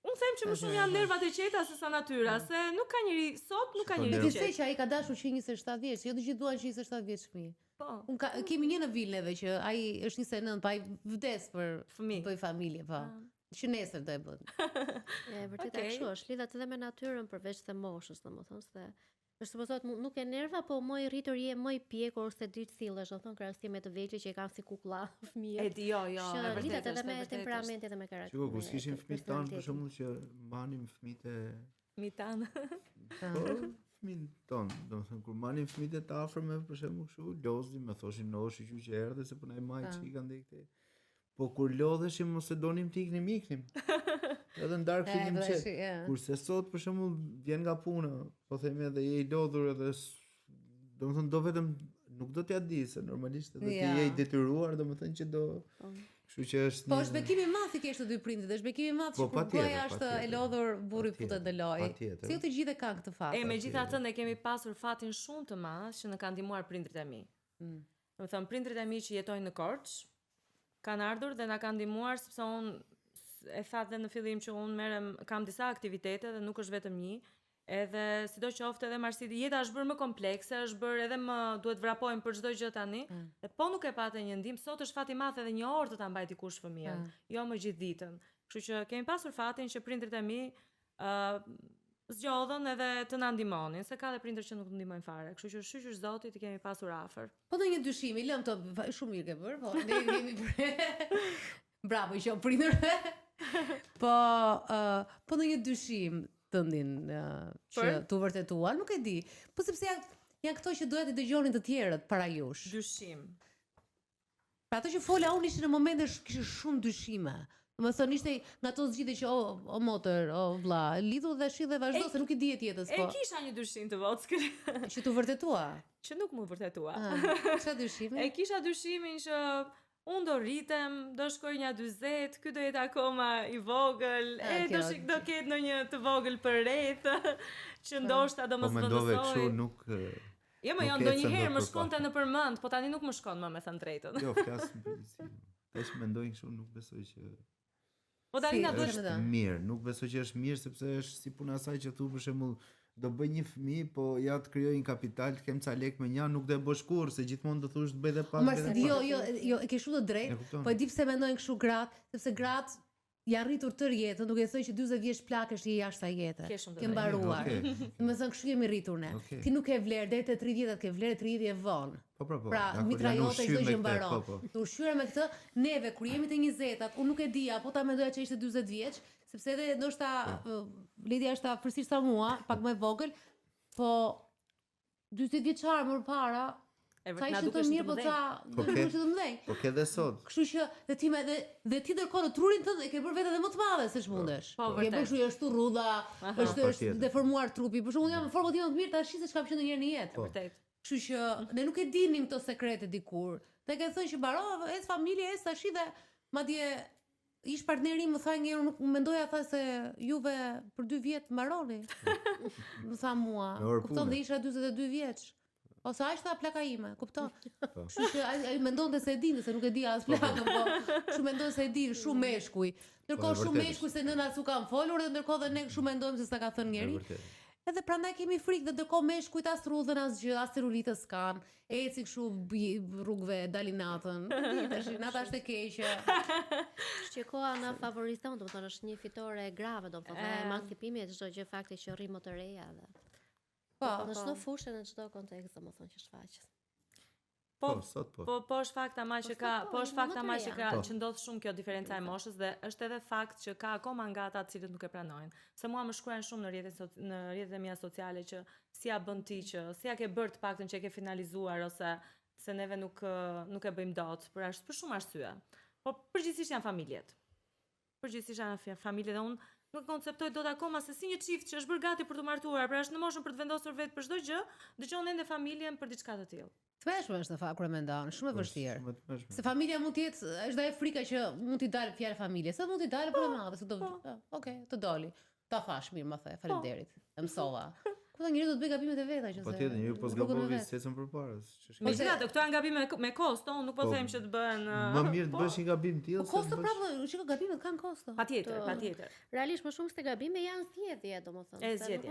Unë them që më shumë janë nervat e qeta se sa natyra, se nuk ka njëri sot, nuk ka njëri Ti qetë. se që ai ka dashur që 27 vjeç, jo të gjithë duan që 27 vjeç fëmijë. Po, Kemi një në vilën edhe që ai është 29, pa ai vdes për fëmijë. bëj familje, po. Që nesër do e bën. E vërtet Okej. kështu është, lidhet edhe me natyrën përveç të moshës, domethënë se është supozot nuk e nerva, po më i rritur je, më i pjekur ose dy sillesh, do thon krahasim me të vegjël që e kanë si kukulla fëmijë. E di, jo, Që e vërtetë lidhet edhe është, me e vërtetë temperamentin edhe me karakterin. Çuko, kur s'kishim fëmijë tanë për shembull që manim fëmijët e është. Mitan. po fëmijën ton, domethënë kur manim fëmijët e të afërme për shembull kështu, lozim, më thoshin noshi që erdhe se po na e maj çika ndej këtej. Po kur lodheshim mos e donim të iknim. Edhe ndark fillim çet. Kurse sot për shembull vjen nga puna, po themi edhe je i lodhur edhe domethënë do vetëm nuk do t'ja di se normalisht edhe ti je i detyruar domethënë që do kështu që është Po është bekim i madh i kesh të dy prindit, është bekim i madh që kur goja është e lodhur, burri futet në lojë. Si jo të gjithë kanë këtë fat. Megjithatë ne kemi pasur fatin shumë të madh që na kanë ndihmuar prindrit e mi. Domethënë prindrit e mi që jetojnë në Korçë kanë ardhur dhe na kanë ndihmuar sepse unë e thatë në fillim që unë kam disa aktivitete dhe nuk është vetëm një, edhe sidoqoftë edhe marrësia jeta është bërë më komplekse, është bërë edhe më duhet vrapojmë për çdo gjë tani. Dhe po nuk e patë një ndihmë, sot është fati i madh edhe 1 orë të ta mbaj dikush fëmijën, jo më gjithë ditën. Kështu që kemi pasur fatin që prindrit e mi zgjodhën edhe të na ndihmonin, se ka dhe prindër që nuk ndihmojnë fare. Kështu që shqyqysh Zotit i kemi pasur afër. Po ndonjë dyshim, i lëm të shumë mirë ke bërë, po ne kemi bravo i qof prindërve. Po ndonjë dyshim tëndin që tu vërtetuan, nuk e di. Po sepse janë këto që duhet të dëgjonin të tjerët para jush. Dyshim. Pra ato që fola unë ishte në momente kishte shumë dyshime. Më thonë ishte nga ato zgjidhje që o motër, o vlla, lidhu dhe shi dhe vazhdo se nuk i dihet jetës po. E kisha një dyshim të vockël. Që tu vërtetua. Që nuk më vërtetua. Çfarë dyshimi? E kisha dyshimin që unë do rritem, do shkoj një 40, ky do jetë akoma i vogël, do ketë ndonjë të vogël për rreth, që ndoshta do mos vëndësoj. Po mendove kështu nuk Jo, më ndonjëherë më shkonte në përmend, po tani nuk më shkon më me thënë drejtën. Jo, flas tash mendoj kështu, nuk besoj që Po Darina duhet mirë, nuk besoj që është mirë sepse është si puna asaj që thu për shembull do bëj një fëmijë, po ja të krijoj një kapital, të kem ca lek me një, nuk do e bësh kurrë, se gjithmonë do thush të bëj dhe pak. Jo, e ke shumë të drejtë, po e di pse mendojnë kështu gratë, sepse gratë janë rritur tër jetën, duke thënë që 40 vjeç plakësh je jashtë asaj jete. Ke mbaruar. Do të thënë kështu jemi rritur ne. Ti nuk ke vlerë deri te 30, ke vlerë 30 e vonë. Po. Pra, mitra jote çdo gjë mbaron. Të ushqyera me këtë, neve kur jemi te 20-tat, unë nuk e dija, po ta mendoja që ishte 40 vjeç, sepse edhe ndoshta Lidia është afërsisht sa mua, pak më e vogël, po 40 vjeçar më para sa ishte të mirë, po ca do të ishte të mëdhenj. Po ke dhe sot. Kështu që dhe ti ndërkohë në trurin tënd e ke bërë vetë edhe më të madhe se ç'mundesh. Po ke bërë kështu ashtu rrudha, është deformuar trupi. Për shembull jam në formën time të mirë tash se ç'kam qenë ndonjëherë në jetë. Vërtet. Kështu që ne nuk e dinim këto sekrete dikur. Te ke thënë që mbarova, es familje, es tash dhe madje ish partneri më tha një herë, nuk mendoja tha se juve për 2 vjet mbaroni. Më tha mua. Kupton dhe isha 42 vjeç. Ose aq tha plaka ime, kupton? Kështu që ai mendonte se e dinte, se nuk e di as plakën, po kështu mendon se e di, shumë meshkuj. Ndërkohë shumë meshkuj se nëna s'u kanë folur dhe ndërkohë dhe ne kështu mendojmë se s'ta ka thënë njëri. Edhe prandaj kemi frikë dhe ndërkohë meshkujt as rrudhën as gjë, as celulitës s'kan. Eci kështu rrugëve, dalin natën. Tash nata është e keqe. Që koha na favorizon, domethënë është një fitore e grave, domethënë emancipimi e çdo gjë fakti që rri më të reja dhe në çdo fushë në çdo kontekst domethënë që shfaqet. Po është fakt ama që që ndodh shumë kjo diferenca e moshës dhe është edhe fakt që ka akoma nga ata të cilët nuk e pranojnë. Se mua më shkruajnë shumë në rrjetet e mia sociale që si ja bën ti që si ja ke bërë të paktën që e ke finalizuar ose se neve nuk e bëjmë dot për shumë arsye. Po përgjithsisht janë familjet. Përgjithsisht janë familje dhe unë nuk konceptoj dot akoma se si një çift që është bërë gati për të martuar, pra është në moshën për të vendosur vetë për çdo gjë, dëgjon ende familjen për diçka të tillë. Tmeshme është në fakt kur e mendon, shumë e vështirë. Se familja mund të jetë, është dhe frika që mund t'i dalë fjalë familje, sa mund t'i dalë për e madhe, se do, okay, të doli. Ta thash mirë, më the, faleminderit. E mësova. Ku ta njëri do të bëj gabimet e veta që se. Patjetër, njëri po zgabovi secën përpara. Megjithatë, këto janë gabime me kosto, unë nuk po them që të bëhen Më mirë të bësh një gabim tillë. Kosto prapë, shiko gabimet kanë kosto. Patjetër. Realisht më shumë se gabime janë zgjedhje, domethënë. E zgjedhje.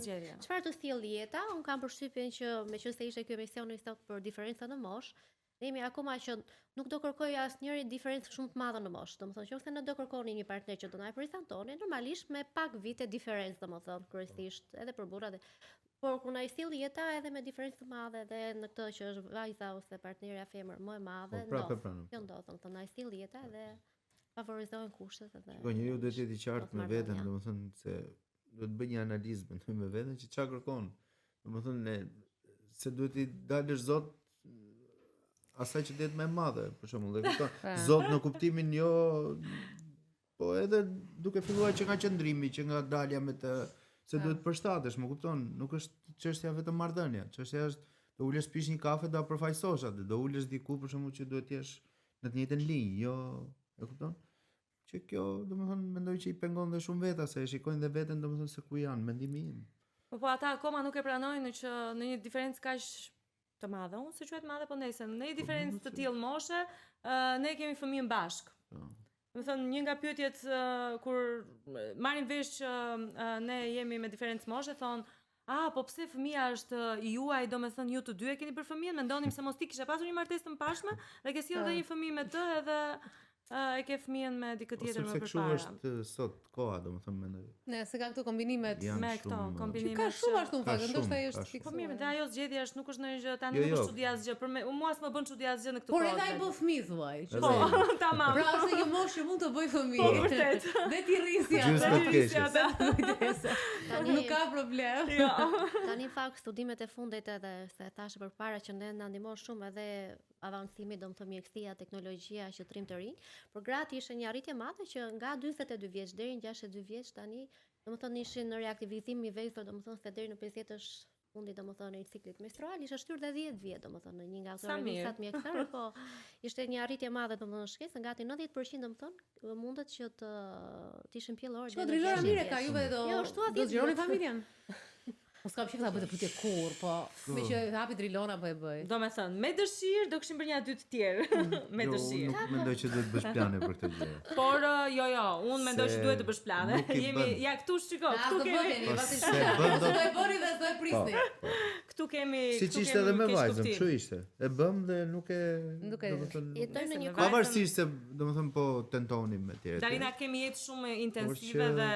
Zgjedhje. Çfarë të sjell jeta? Un kam përshtypjen që meqense ishte ky emisioni sot për diferenca në moshë, ne jemi akoma që nuk do kërkoj asnjëri diferencë shumë të madhe në moshë. Domethënë, nëse ne do kërkoni një partner që do na prezantoni, normalisht me pak vite diferencë, domethënë, kryesisht edhe për burrat. Por kur na i sill jeta edhe me diferencë të madhe edhe në këtë që është vajza ose partnerja femër më e madhe, kjo ndodh, domethënë na i sill jeta edhe favorizohen kushtet edhe. Po njeriu duhet të jetë i qartë me veten, domethënë se duhet të bëj një analizë me veten që çfarë kërkon. Domethënë se duhet i dalësh zot asaj që duhet më e madhe, për shembull, e kupton. Zot në kuptimin jo, po edhe duke filluar që nga qëndrimi, që nga dalja me të se duhet përshtatesh, më kupton, nuk është çështja vetëm marrëdhënia, çështja është do ulesh pish një kafe do përfaqësosh atë, do ulesh diku për shembull që duhet të jesh në të njëjtën linjë, jo, e kupton? Që kjo, domethënë, mendoj që i pengon dhe shumë veta se e shikojnë dhe veten domethënë se ku janë, mendimi im. Po ata akoma nuk e pranojnë që në një diferencë kaq të madhe, unë se quhet madhe po ndesem, në një diferencë të tillë moshe, ne kemi fëmijën bashk. Më thënë, një nga pyetjet kur marrin vesh që ne jemi me diferencë moshe, thonë, po pse fëmia është i juaj, do me thënë, ju të dy e keni për fëmijën, mendonim se mos ti kishe pasur një martesë të mbarshme dhe ke sjellë edhe një fëmijë me të edhe e ke fëmijën me dikë tjetër më përpara. Sepse kështu është sot koha, domethënë mendoj. Ne se ka këto kombinimet me këto kombinimet. Ka shumë ashtu në fakt, ndoshta ajo është fiksuar. Po mirë, dhe ajo zgjedhja është nuk është ndonjë gjë tani nuk është çudi asgjë, për mua s'më bën çudi asgjë në këtë kohë. Por edhe ai bën fëmijë thuaj. Po, tamam. Pra ose një moshë mund të bëj fëmijë. Po vërtet. Dhe ti rrisi atë. Nuk ka problem. Jo. Tani fakt studimet e fundit edhe se thashë përpara që ne na ndihmon shumë edhe avancimi, domethënë mjekësia, teknologjia, shëtrim të rinj. Por gratë ishte një arritje madhe që nga 42 vjeç deri në 62 vjeç tani, domethënë ishin në reaktivizim i vështirë, domethënë se deri në 50 është fundi domethënë i ciklit menstrual, ishte shtyrë dhe 10 vjet domethënë në një nga ato revistat mjekësore, po ishte një arritje madhe domethënë shkencë, gati 90% domethënë mundet që të ishin pjellorë. Çfarë drilora mire ka juve do zgjeroni familjen. Mos kam qenë ta bëj të pyetje kur, po me që hapi drilona po e bëj. Domethënë, me dëshirë do kishim bërë një dy të tjerë, me dëshirë. Nuk mendoj që duhet bësh plane për këtë gjë. Por jo, unë mendoj që duhet të bësh plane. Jemi ja këtu shiko, këtu kemi. Do e bëni dhe do e prisni. Këtu kemi. Siç ishte edhe me vajzën, kështu ishte. E bëm dhe nuk e domethënë jetojnë në një kohë pavarësisht se domethënë po tentonim me tjerë. Dalina kemi jetë shumë intensive dhe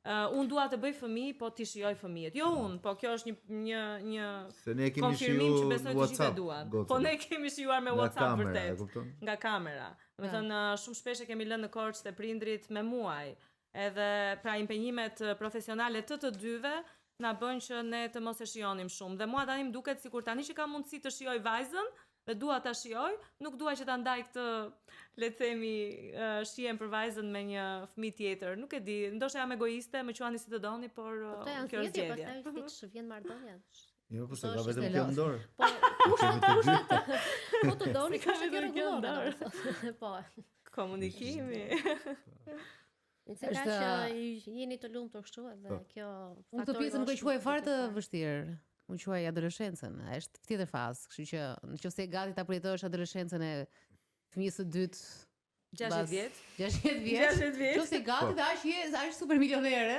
unë dua të bëj fëmijë, po ti shijoj fëmijët. Jo unë, po kjo është një se ne kemi konfirmim që besoj të gjithë WhatsApp, duan. Po ne kemi shijuar me WhatsApp vërtet. Nga kamera. Domethënë shumë shpesh e kemi lënë në korçë të prindrit me muaj. Edhe pra impenjimet profesionale të dyve na bën që ne të mos e shijonim shumë. Dhe mua tani më duket sikur tani që kam mundësi të shijoj vajzën dhe dua ta shijoj, nuk dua që ta ndaj këtë, le të themi, shijen për vajzën me një fëmijë tjetër. Nuk e di, ndoshta jam egoiste, më quani si të doni, por kjo është gjendja. Pastaj siç vjen marrëdhënia. Jo, po se ka vetëm kjo në dorë. Po të doni ka vetëm kjo në dorë. Po. Komunikimi. Nëse ka që jeni të lumtur kështu edhe kjo faktori. Unë të pjesën nuk e quaj fare të vështirë. Unë quaj adoleshencën, është tjetër fazë, kështu që nëse je gati ta përjetosh adoleshencën e fëmijës së dytë 60 vjet. 60 vjet. Nëse je gati dhe është super milionere.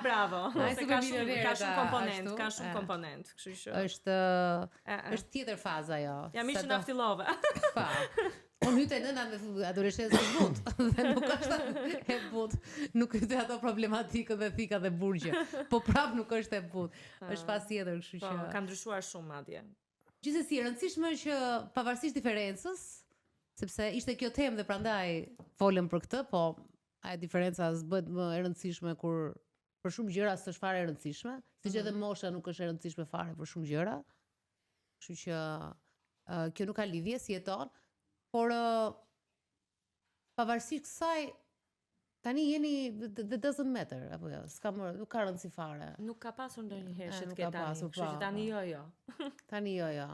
Bravo. Ka shumë komponent, kështu që është tjetër fazë ajo. Jam ishte na ftillove. Pa. Unë hyte nëna me adoleshencë të butë, dhe nuk është e butë, nuk hyte ato problematikë dhe thika dhe burgje, po prapë nuk është e butë, është pas tjetër, kështu që... Ka ndryshuar shumë madje. Gjithsesi, rëndësishme që pavarësisht diferencës, sepse ishte kjo temë dhe prandaj folëm për këtë, po ajo diferenca bëhet më e rëndësishme kur për shumë gjëra s'është fare e rëndësishme, siç edhe mosha nuk është e rëndësishme fare për shumë gjëra. Kështu që kjo nuk ka lidhje si jeton. Por pavarësisht kësaj tani jeni the doesn't matter apo jo, nuk ka rëndësi fare. Nuk ka pasur ndonjëherë që të ketë tani, kështu që tani jo. Tani jo.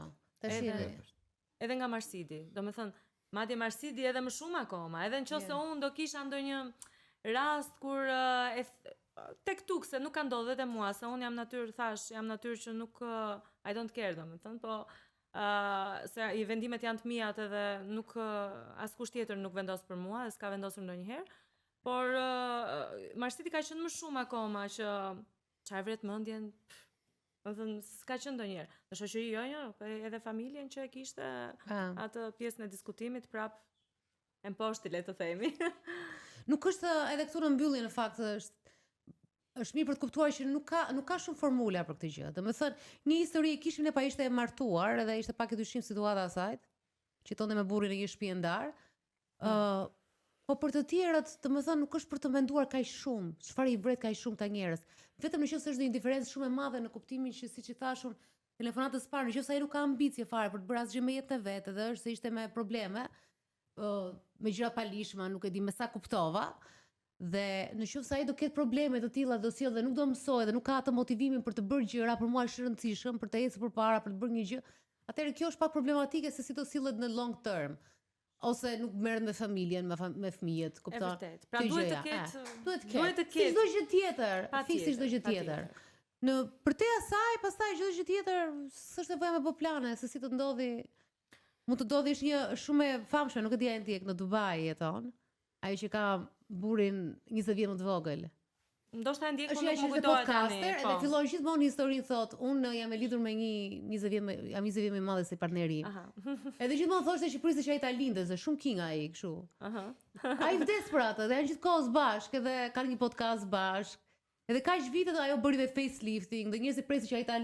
Tash edhe nga Marsidi, domethënë madje Marsidi edhe më shumë akoma, edhe nëse unë do kisha ndonjë rast kur tek tuk se nuk ka ndodhet e mua, se unë jam natyrë që nuk I don't care domethënë, po se i vendimet janë të mijat edhe nuk askush tjetër nuk vendos për mua, dhe s'ka vendosur ndonjëherë. Por marrësiti ka qenë më shumë akoma që çfarë vret mendjen, domethënë s'ka qenë ndonjëherë. Në shoqëri jo, edhe familjen që e kishte atë pjesën e diskutimit prap e mposhti, le të themi. Nuk është edhe këtu në mbyllje në fakt është mirë për të kuptuar që nuk ka shumë formula për këtë gjë. Domethënë, një histori e kishim ne pa ishte e martuar edhe ishte pak e dyshim situata e saj, që tonte me burrin në një shtëpi ndar. Po për të tjerët, domethënë nuk është për të menduar kaq shumë, çfarë i vret kaq shumë ta njerëz. Vetëm nëse është një diferencë shumë e madhe në kuptimin që siç i thashun telefonatës parë, nëse ai nuk ka ambicie fare për të bërë asgjë me jetën e vet, edhe është se ishte me probleme, me gjëra palishme, nuk e di me sa kuptova. Dhe nëse ai do ketë probleme të tilla do sjell dhe nuk do mësoj dhe nuk ka atë motivimin për të bërë gjëra, për mua është e rëndësishëm për të ecur përpara, për të bërë një gjë, atëherë kjo është pak problematike se si do sillet në long term. Ose nuk merret me familjen, me fëmijët, kupton? E vërtet. Pra duhet të ketë. Si çdo gjë tjetër, si çdo gjë tjetër. Në përtej asaj, pastaj çdo gjë tjetër s'është nevojë me bë plane, se si të ndodhi. Mund të ndodhi është një shumë e famshme, nuk e di ai ndjek në Dubai jeton. Ai që ka burrin 20 vjet më të vogël. Ndoshta e ndjek, po nuk më kujtohet tani. Edhe fillon gjithmonë historinë thotë, unë jam e lidhur me një 20 vjet më i madhe se partneri im. Edhe gjithmonë thoshte Shqipërisë që ai ta lindë, se shumë king ai kështu. Ai vdes për atë, dhe janë gjithkohës bashkë, edhe kanë një podcast bashkë. Edhe kaq vite ajo bëri dhe facelifting, dhe njerëzit presin që ai ta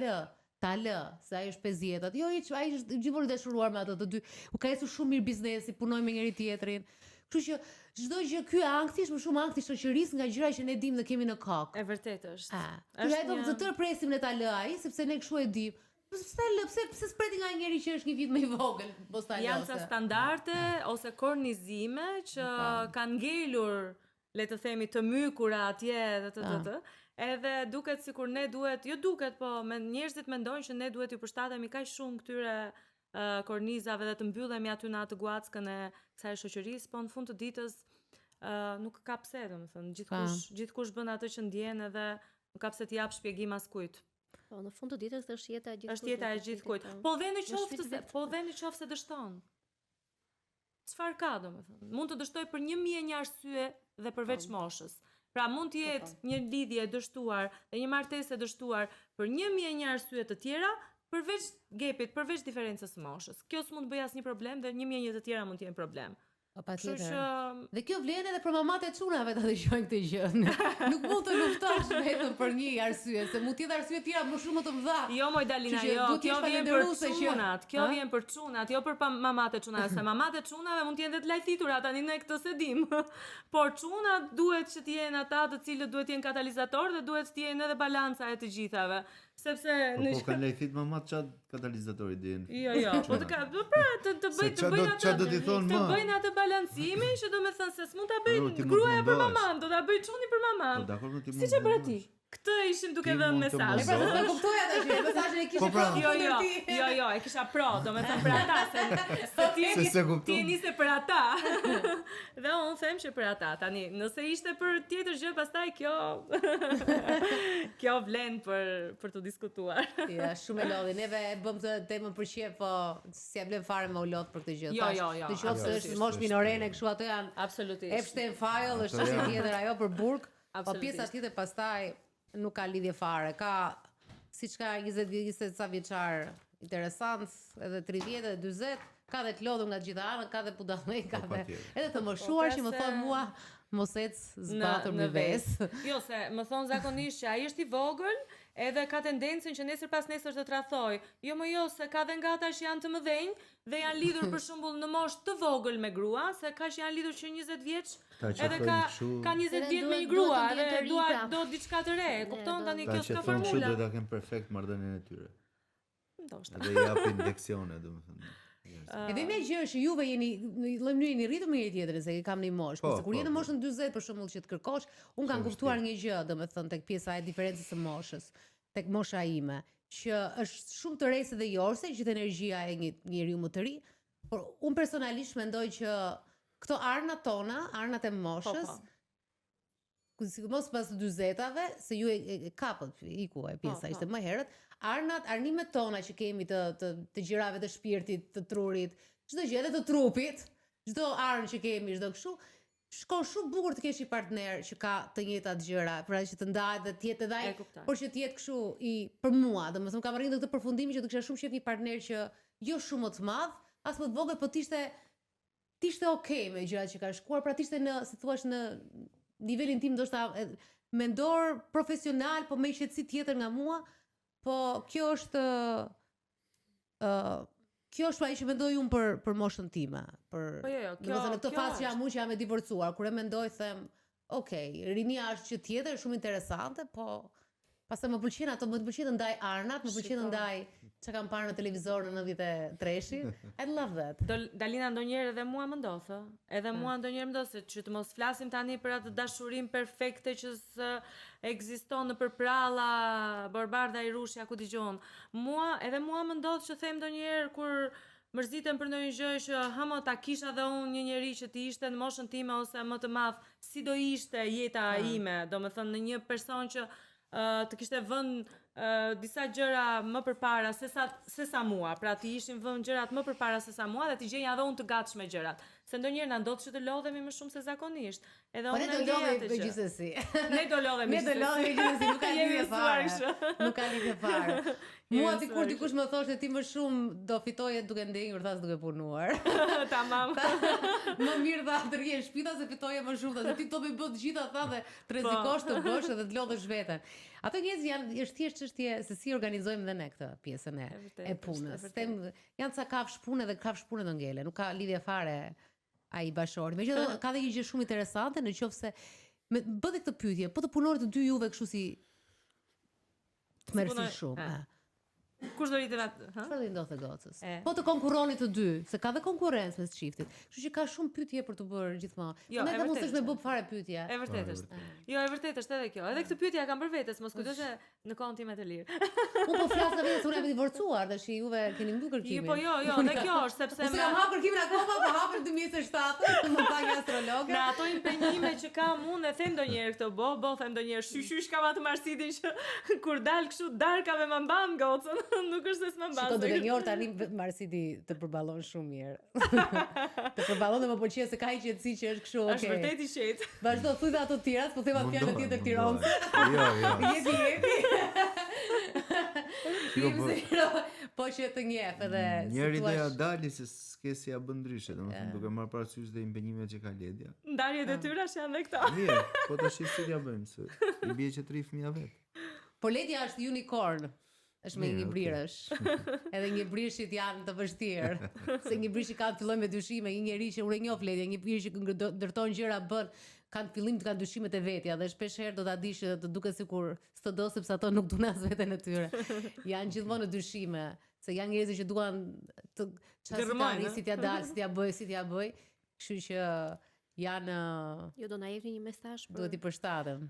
lë, se ai është 50. Jo, ai është gjithmonë i dashuruar me ato të dy. U ka ecur shumë mirë biznesi, punoi me njëri tjetrin. Kështu që çdo gjë ky ankthi është më shumë ankthi shoqërisë nga gjëra që ne dim dhe kemi në kokë. E vërtet është. Ai do të tërë presim ne ta lë ai, sepse ne kështu e dim. Pse spreti nga njëri që është një vit më i vogël, mos ta lëse. Janë ca standarde ose kornizime që kanë ngelur, le të themi, të mykura atje dhe edhe duket sikur ne duhet, jo duket, po njerëzit mendojnë që ne duhet ju përshtatemi kaq shumë këtyre kornizave dhe të mbyllemi aty në atë guackën e kësaj shoqërisë, po në fund të ditës nuk ka pse, domethënë, gjithkush bën atë që ndjen edhe nuk ka pse të jap shpjegim askujt. Po në fund të ditës është jeta e gjithkujt. Është jeta e gjithkujt. Po dhe në qoftë se dështon. Çfarë ka, domethënë? Mund të dështoj për 1001 arsye dhe përveç moshës. Pra mund të jetë një lidhje e dështuar dhe një martesë e dështuar për 1001 arsye të tjera, përveç gapit, përveç diferencës së moshës. Kjo s'mund të bëjë asnjë problem dhe 1001 të tjera mund të jenë problem. Patjetër. Dhe kjo vlen edhe për mamat e çunave ta dëgjojnë këtë gjë. Nuk mund të luftosh vetëm për një arsye, se mund të jetë arsye tjera më shumë të mëdha. Jo, moj Dalina, jo, kjo vjen për çunat, kjo vjen për çunat, jo për mamat e çunave, se mamat e çunave mund të jenë të lajthitura, tani ne këtë se dim. Por çunat duhet që të jenë ata të cilët duhet të jenë katalizator dhe duhet të jenë edhe balanca e të gjithave. Sepse po kanë lejthit mamat çat katalizatori din. Jo, po të bëjnë atë balancimin që do me thënë se s'mund ta bëjnë gruaja për maman, do ta bëj çuni për maman. Siç e bëra ti. Këtë ishim duke dhënë mesazh. Pra do të kuptoja tash, mesazhin e kishe pra. Jo, e kisha pro, domethënë për ata se ti e nisi për ata. Dhe unë them që për ata. Tani, nëse ishte për tjetër gjë, pastaj kjo vlen për të diskutuar. Ja, shumë e lodhi. Neve bëm të temën për qef, po si e blen fare me u lot për këtë gjë. Jo. Në qoftë se është mosh minorene, kështu ato janë absolutisht. Epstein file, është çështje tjetër ajo për burg. Po pjesa tjetër pastaj nuk ka lidhje fare. Ka siç ka 20 sa vjeçar interesant, edhe 30 edhe 40, ka dhe të lodhur nga gjitha anët, ka dhe budallëk, ka dhe edhe të moshuar që më thon mua mos ec zbatur me vesë. Jo, se më thon zakonisht që ai është i vogël, edhe ka tendencën që nesër pas nesër të tradhoj. Jo, se ka dhe nga ata që janë të mëdhenj dhe janë lidhur për shembull në moshë të vogël me grua, se ka që janë lidhur që 20 vjeç, edhe ka 20 vjet me një grua, edhe do diçka të re. Kupton tani kjo s'ka formula. Do ta kenë perfekt marrëdhënien e tyre. Ndoshta. Dhe japin leksione, domethënë. Edhe më gjë që juve jeni në lloj mënyrë jeni rritur me njëri tjetrin, se kam në moshë, por kur jeni në moshën 40 për shembull që të kërkosh, un kam kuptuar një gjë, domethënë tek pjesa e diferencës së moshës, tek mosha ime, që është shumë të resë dhe jorse, gjithë energjia e një njeriu më të ri, por un personalisht mendoj që këto arnat tona, arnat e moshës, sidomos pas 40-tave, se ju e kapët iku e pjesa, ishte më herët, arnimet tona që kemi të gjërave të shpirtit, të trurit, çdo gjë edhe të trupit, çdo arnë që kemi, çdo kështu, shkon shumë bukur të kesh një partner që ka të njëjtat gjëra, pra që të ndahet dhe të jetë edhe por që të jetë kështu për mua, domethënë kam arritur këtë përfundim që të kisha shumë qejf një partner që jo shumë më të madh, as më të vogël, po t'ishte okay me gjërat që ka shkuar, pra t'ishte në, si thua, në nivelin tim ndoshta mendor, profesional, po me qetësi tjetër nga mua, po kjo është ai që mendoj unë për moshën time, për domethënë në këtë fazë që jam unë që jam e divorcuar, kur e mendoj them, okay, rinia është që tjetër, shumë interesante, po pastaj më pëlqen ato, më pëlqen të ndaj arnat, më pëlqen të ndaj çka kam parë në televizor në 93-shin. I love that. Dalina ndonjëherë edhe mua më ndodh, edhe mua ndonjëherë më ndodh që të mos flasim tani për atë dashurinë perfekte që ekziston në përpralla Barbarda i Rushja ku dëgjon. Edhe mua më ndodh që them ndonjëherë kur mërzitem për ndonjë gjë që hëmë ta kisha dhe unë një njeri që ti ishte në moshën time ose më të madh, si do ishte jeta ime, domethënë në një person që të kishte vënë disa gjëra më përpara se sa mua, pra ti ishin vënë gjërat më përpara se sa mua dhe ti gjenja edhe unë të gatshme gjërat. Se ndonjëherë na ndodh që të lodhemi më shumë se zakonisht. Edhe unë do lodhemi gjithsesi. Ne do lodhemi gjithsesi, nuk ka lidhje fare. Nuk ka lidhje fare. Mua kur dikush më thoshte ti më shumë do fitoje duke ndenjur, thas duke punuar. Tamam. Më mirë tha të rrihesh shpita se fitoje më shumë, se ti do më bë të gjitha tha dhe të rrezikosh të bësh edhe të lodhësh veten. Ato njerëz është thjesht çështje se si organizojmë dhe ne këtë pjesën e punës. Janë ca kafsh pune dhe kafsh pune do ngele, nuk ka lidhje fare ai bashori. Megjithatë ka dhe një gjë shumë interesante, në qoftë se bëni këtë pyetje, po të punoni të dy juve kështu si të merrsi shumë. Kush do rritet atë? Çfarë do ndodhte gocës? Po të konkurroni të dy, se ka dhe konkurrencë mes çiftit. Kështu që ka shumë pyetje për të bërë gjithmonë. Ne do mos të bëj fare pyetje. E vërtetë është. Jo, e vërtetë është edhe kjo. Edhe këtë pyetje kam për vetes, mos kujtosh në kohën time të lirë. Unë po flas nga vetes, unë jam divorcuar, tash juve keni mbyll kërkimin. Po jo, dhe kjo është sepse më hap kërkimin akoma, po hapën 2007, më pa një astrologe. Në ato impenjime që kam unë, e them ndonjëherë këtë, them ndonjëherë shysh kam atë marsitin që kur dal kështu darkave më mban gocën. Nuk është se s'më mban. Shiko, duke njohur tani Marsidi të përballon shumë mirë. Të përballon dhe më pëlqen se ka një qetësi që është kështu, okay. Është vërtet i qetë. Vazhdo thuaj dhe ato të tjerat, po them atë fjalë tjetër tironse. Jepi. Po që të njeh edhe njëri do ja dali se s'ke si ja bën ndryshe, domethënë duke marrë parasysh dhe impenjimet që ka Ledja. Ndarje detyrash janë dhe këto. Mirë, po tash si ja bëjmë se i bie që të rri fëmia vet. Po Ledja është unicorn. Është me një brirësh. Edhe një brishit janë të vështirë. Se një brishi ka të filloj me dyshime, një njeri që unë e njoh Ledja, një brishi që ndërton gjëra bën, kanë fillim të kanë dyshimet e vetja dhe shpesh herë do ta dish që të duket sikur s'të do sepse ato nuk duan as veten e tyre. Janë gjithmonë në dyshime, se janë njerëz që duan të çfarë si t'ia dal, si t'ia bëj. Kështu që janë Jo do na jepni një mesazh për duhet i përshtatem.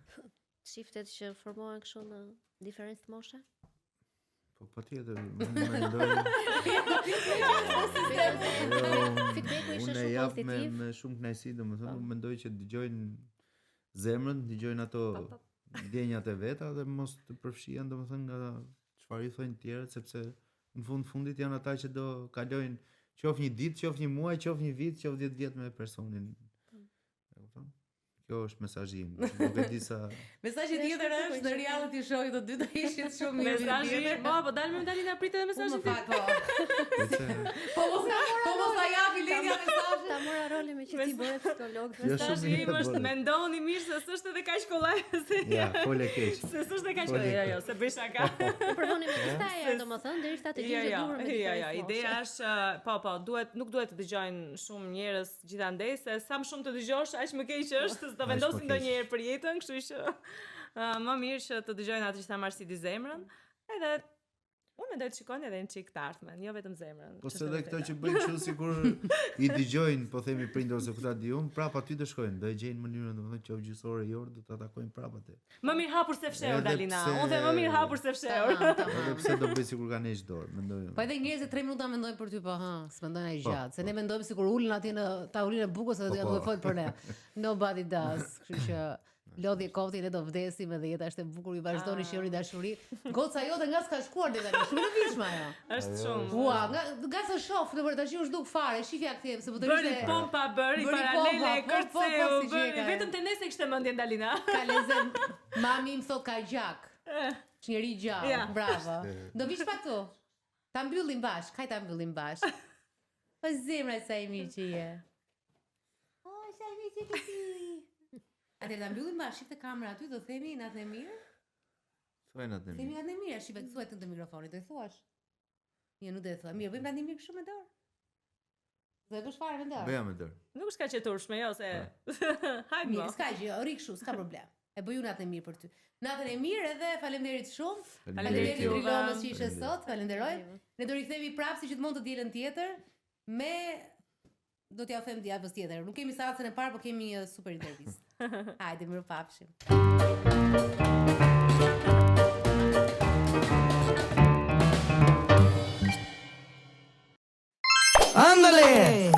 Çiftet që formohen kështu në diferencë moshe? Po patjetër, unë mendoj. Feedbacku ishte Unë shumë jap pozitiv. me shumë kënaqësi, domethënë unë mendoj që dëgjojnë zemrën, dëgjojnë ato ndjenjat e veta dhe mos të përfshihen domethënë nga çfarë i thonë të tjerët, sepse në fundit janë ata që do kalojnë qof një ditë, qof një muaj, qof një vit, qof 10 vjet me personin. E kupton? Kjo është mesazhi im. Nuk e di sa. Mesazhi tjetër është në reality show të dy të ishin shumë mirë. Mesazhi, po dal me Dalina pritet edhe mesazhin tim. Po mos ta japi Ledja mesazhin. Ta mora rolin me që ti bëre psikolog. Mesazhi im është mendoni mirë se s'është edhe kaq kollaj se. Ja, fole keq. Se s'është kaq kollaj, jo, se bëj shaka. Provoni me kësaj, domethënë derisa të gjejë duhur me. Jo, ideja është, nuk duhet të dëgjojnë shumë njerëz gjithandej, se sa më shumë të dëgjosh, aq më keq është. Do vendosin ndonjëherë për jetën, kështu që më mirë që të dëgjojnë atë që tha Marsidi zemrën, edhe unë mendoj të shikojnë edhe një çik të ardhmen, jo vetëm zemrën. Po se edhe këto që bëjnë kështu sikur i dëgjojnë, po themi prindër ose kuta di unë, prapë aty të shkojnë, do e gjejnë mënyrën domethënë që gjysore jorë do ta takojnë prapë atë. Më mirë hapur se fshehur Dalina. Unë them më mirë hapur se fshehur. Edhe pse do bëj sikur kanë heq dorë, mendoj unë. Po edhe njerëzit 3 minuta mendojnë për ty, po s'mendojnë ai gjatë, se ne mendojmë sikur ulën aty në tavolinë e bukës edhe do të fol për ne. Nobody does, kështu që Lodhje kofti ne do vdesim edhe jeta është e bukur, ju vazhdoni shihoni dashuri. Goca jote nga s'ka shkuar deri tani, shumë e lëvizshme ajo. Është shumë. Ua, nga sa shoh, në vërtetë tash u zhduk fare, shifja kthem se po të Bëri pompa, bëri paralele, kërceu, bëri vetëm tenese kishte mendjen Dalina. Ka lezet. Mami më thot ka gjak. Njeri gjallë, bravo. Do vish pa këtu. Ta mbyllim bashk, kaj ta mbyllim bashk. Po zemra sa i mirë që je. Oh, sa i mirë që ti. Atëherë ta mbyllim bashk, shifte kamera aty, do themi na the mirë. Thuaj na të mirë. Themi na the mirë, shife thuaj të mikrofonit, do i thuash. Jo, nuk do e thua. Mirë, bëjmë tani mirë kështu me dorë. Do e bësh fare me dorë. Bëja me dorë. Nuk është kaq e turshme, jo se. Hajde Mirë, mo. s'ka gjë, ri kështu, s'ka problem. E bëju natën e mirë për ty. Natën e mirë edhe faleminderit shumë. Faleminderit juve. Trilonës që ishe sot, falenderoj. Ne do rikthehemi prapë si gjithmonë të dielën tjetër me do t'ja them javës tjetër. Nuk kemi seancën e parë, por kemi një super intervistë. Hajde, mirupafshim. Ándale.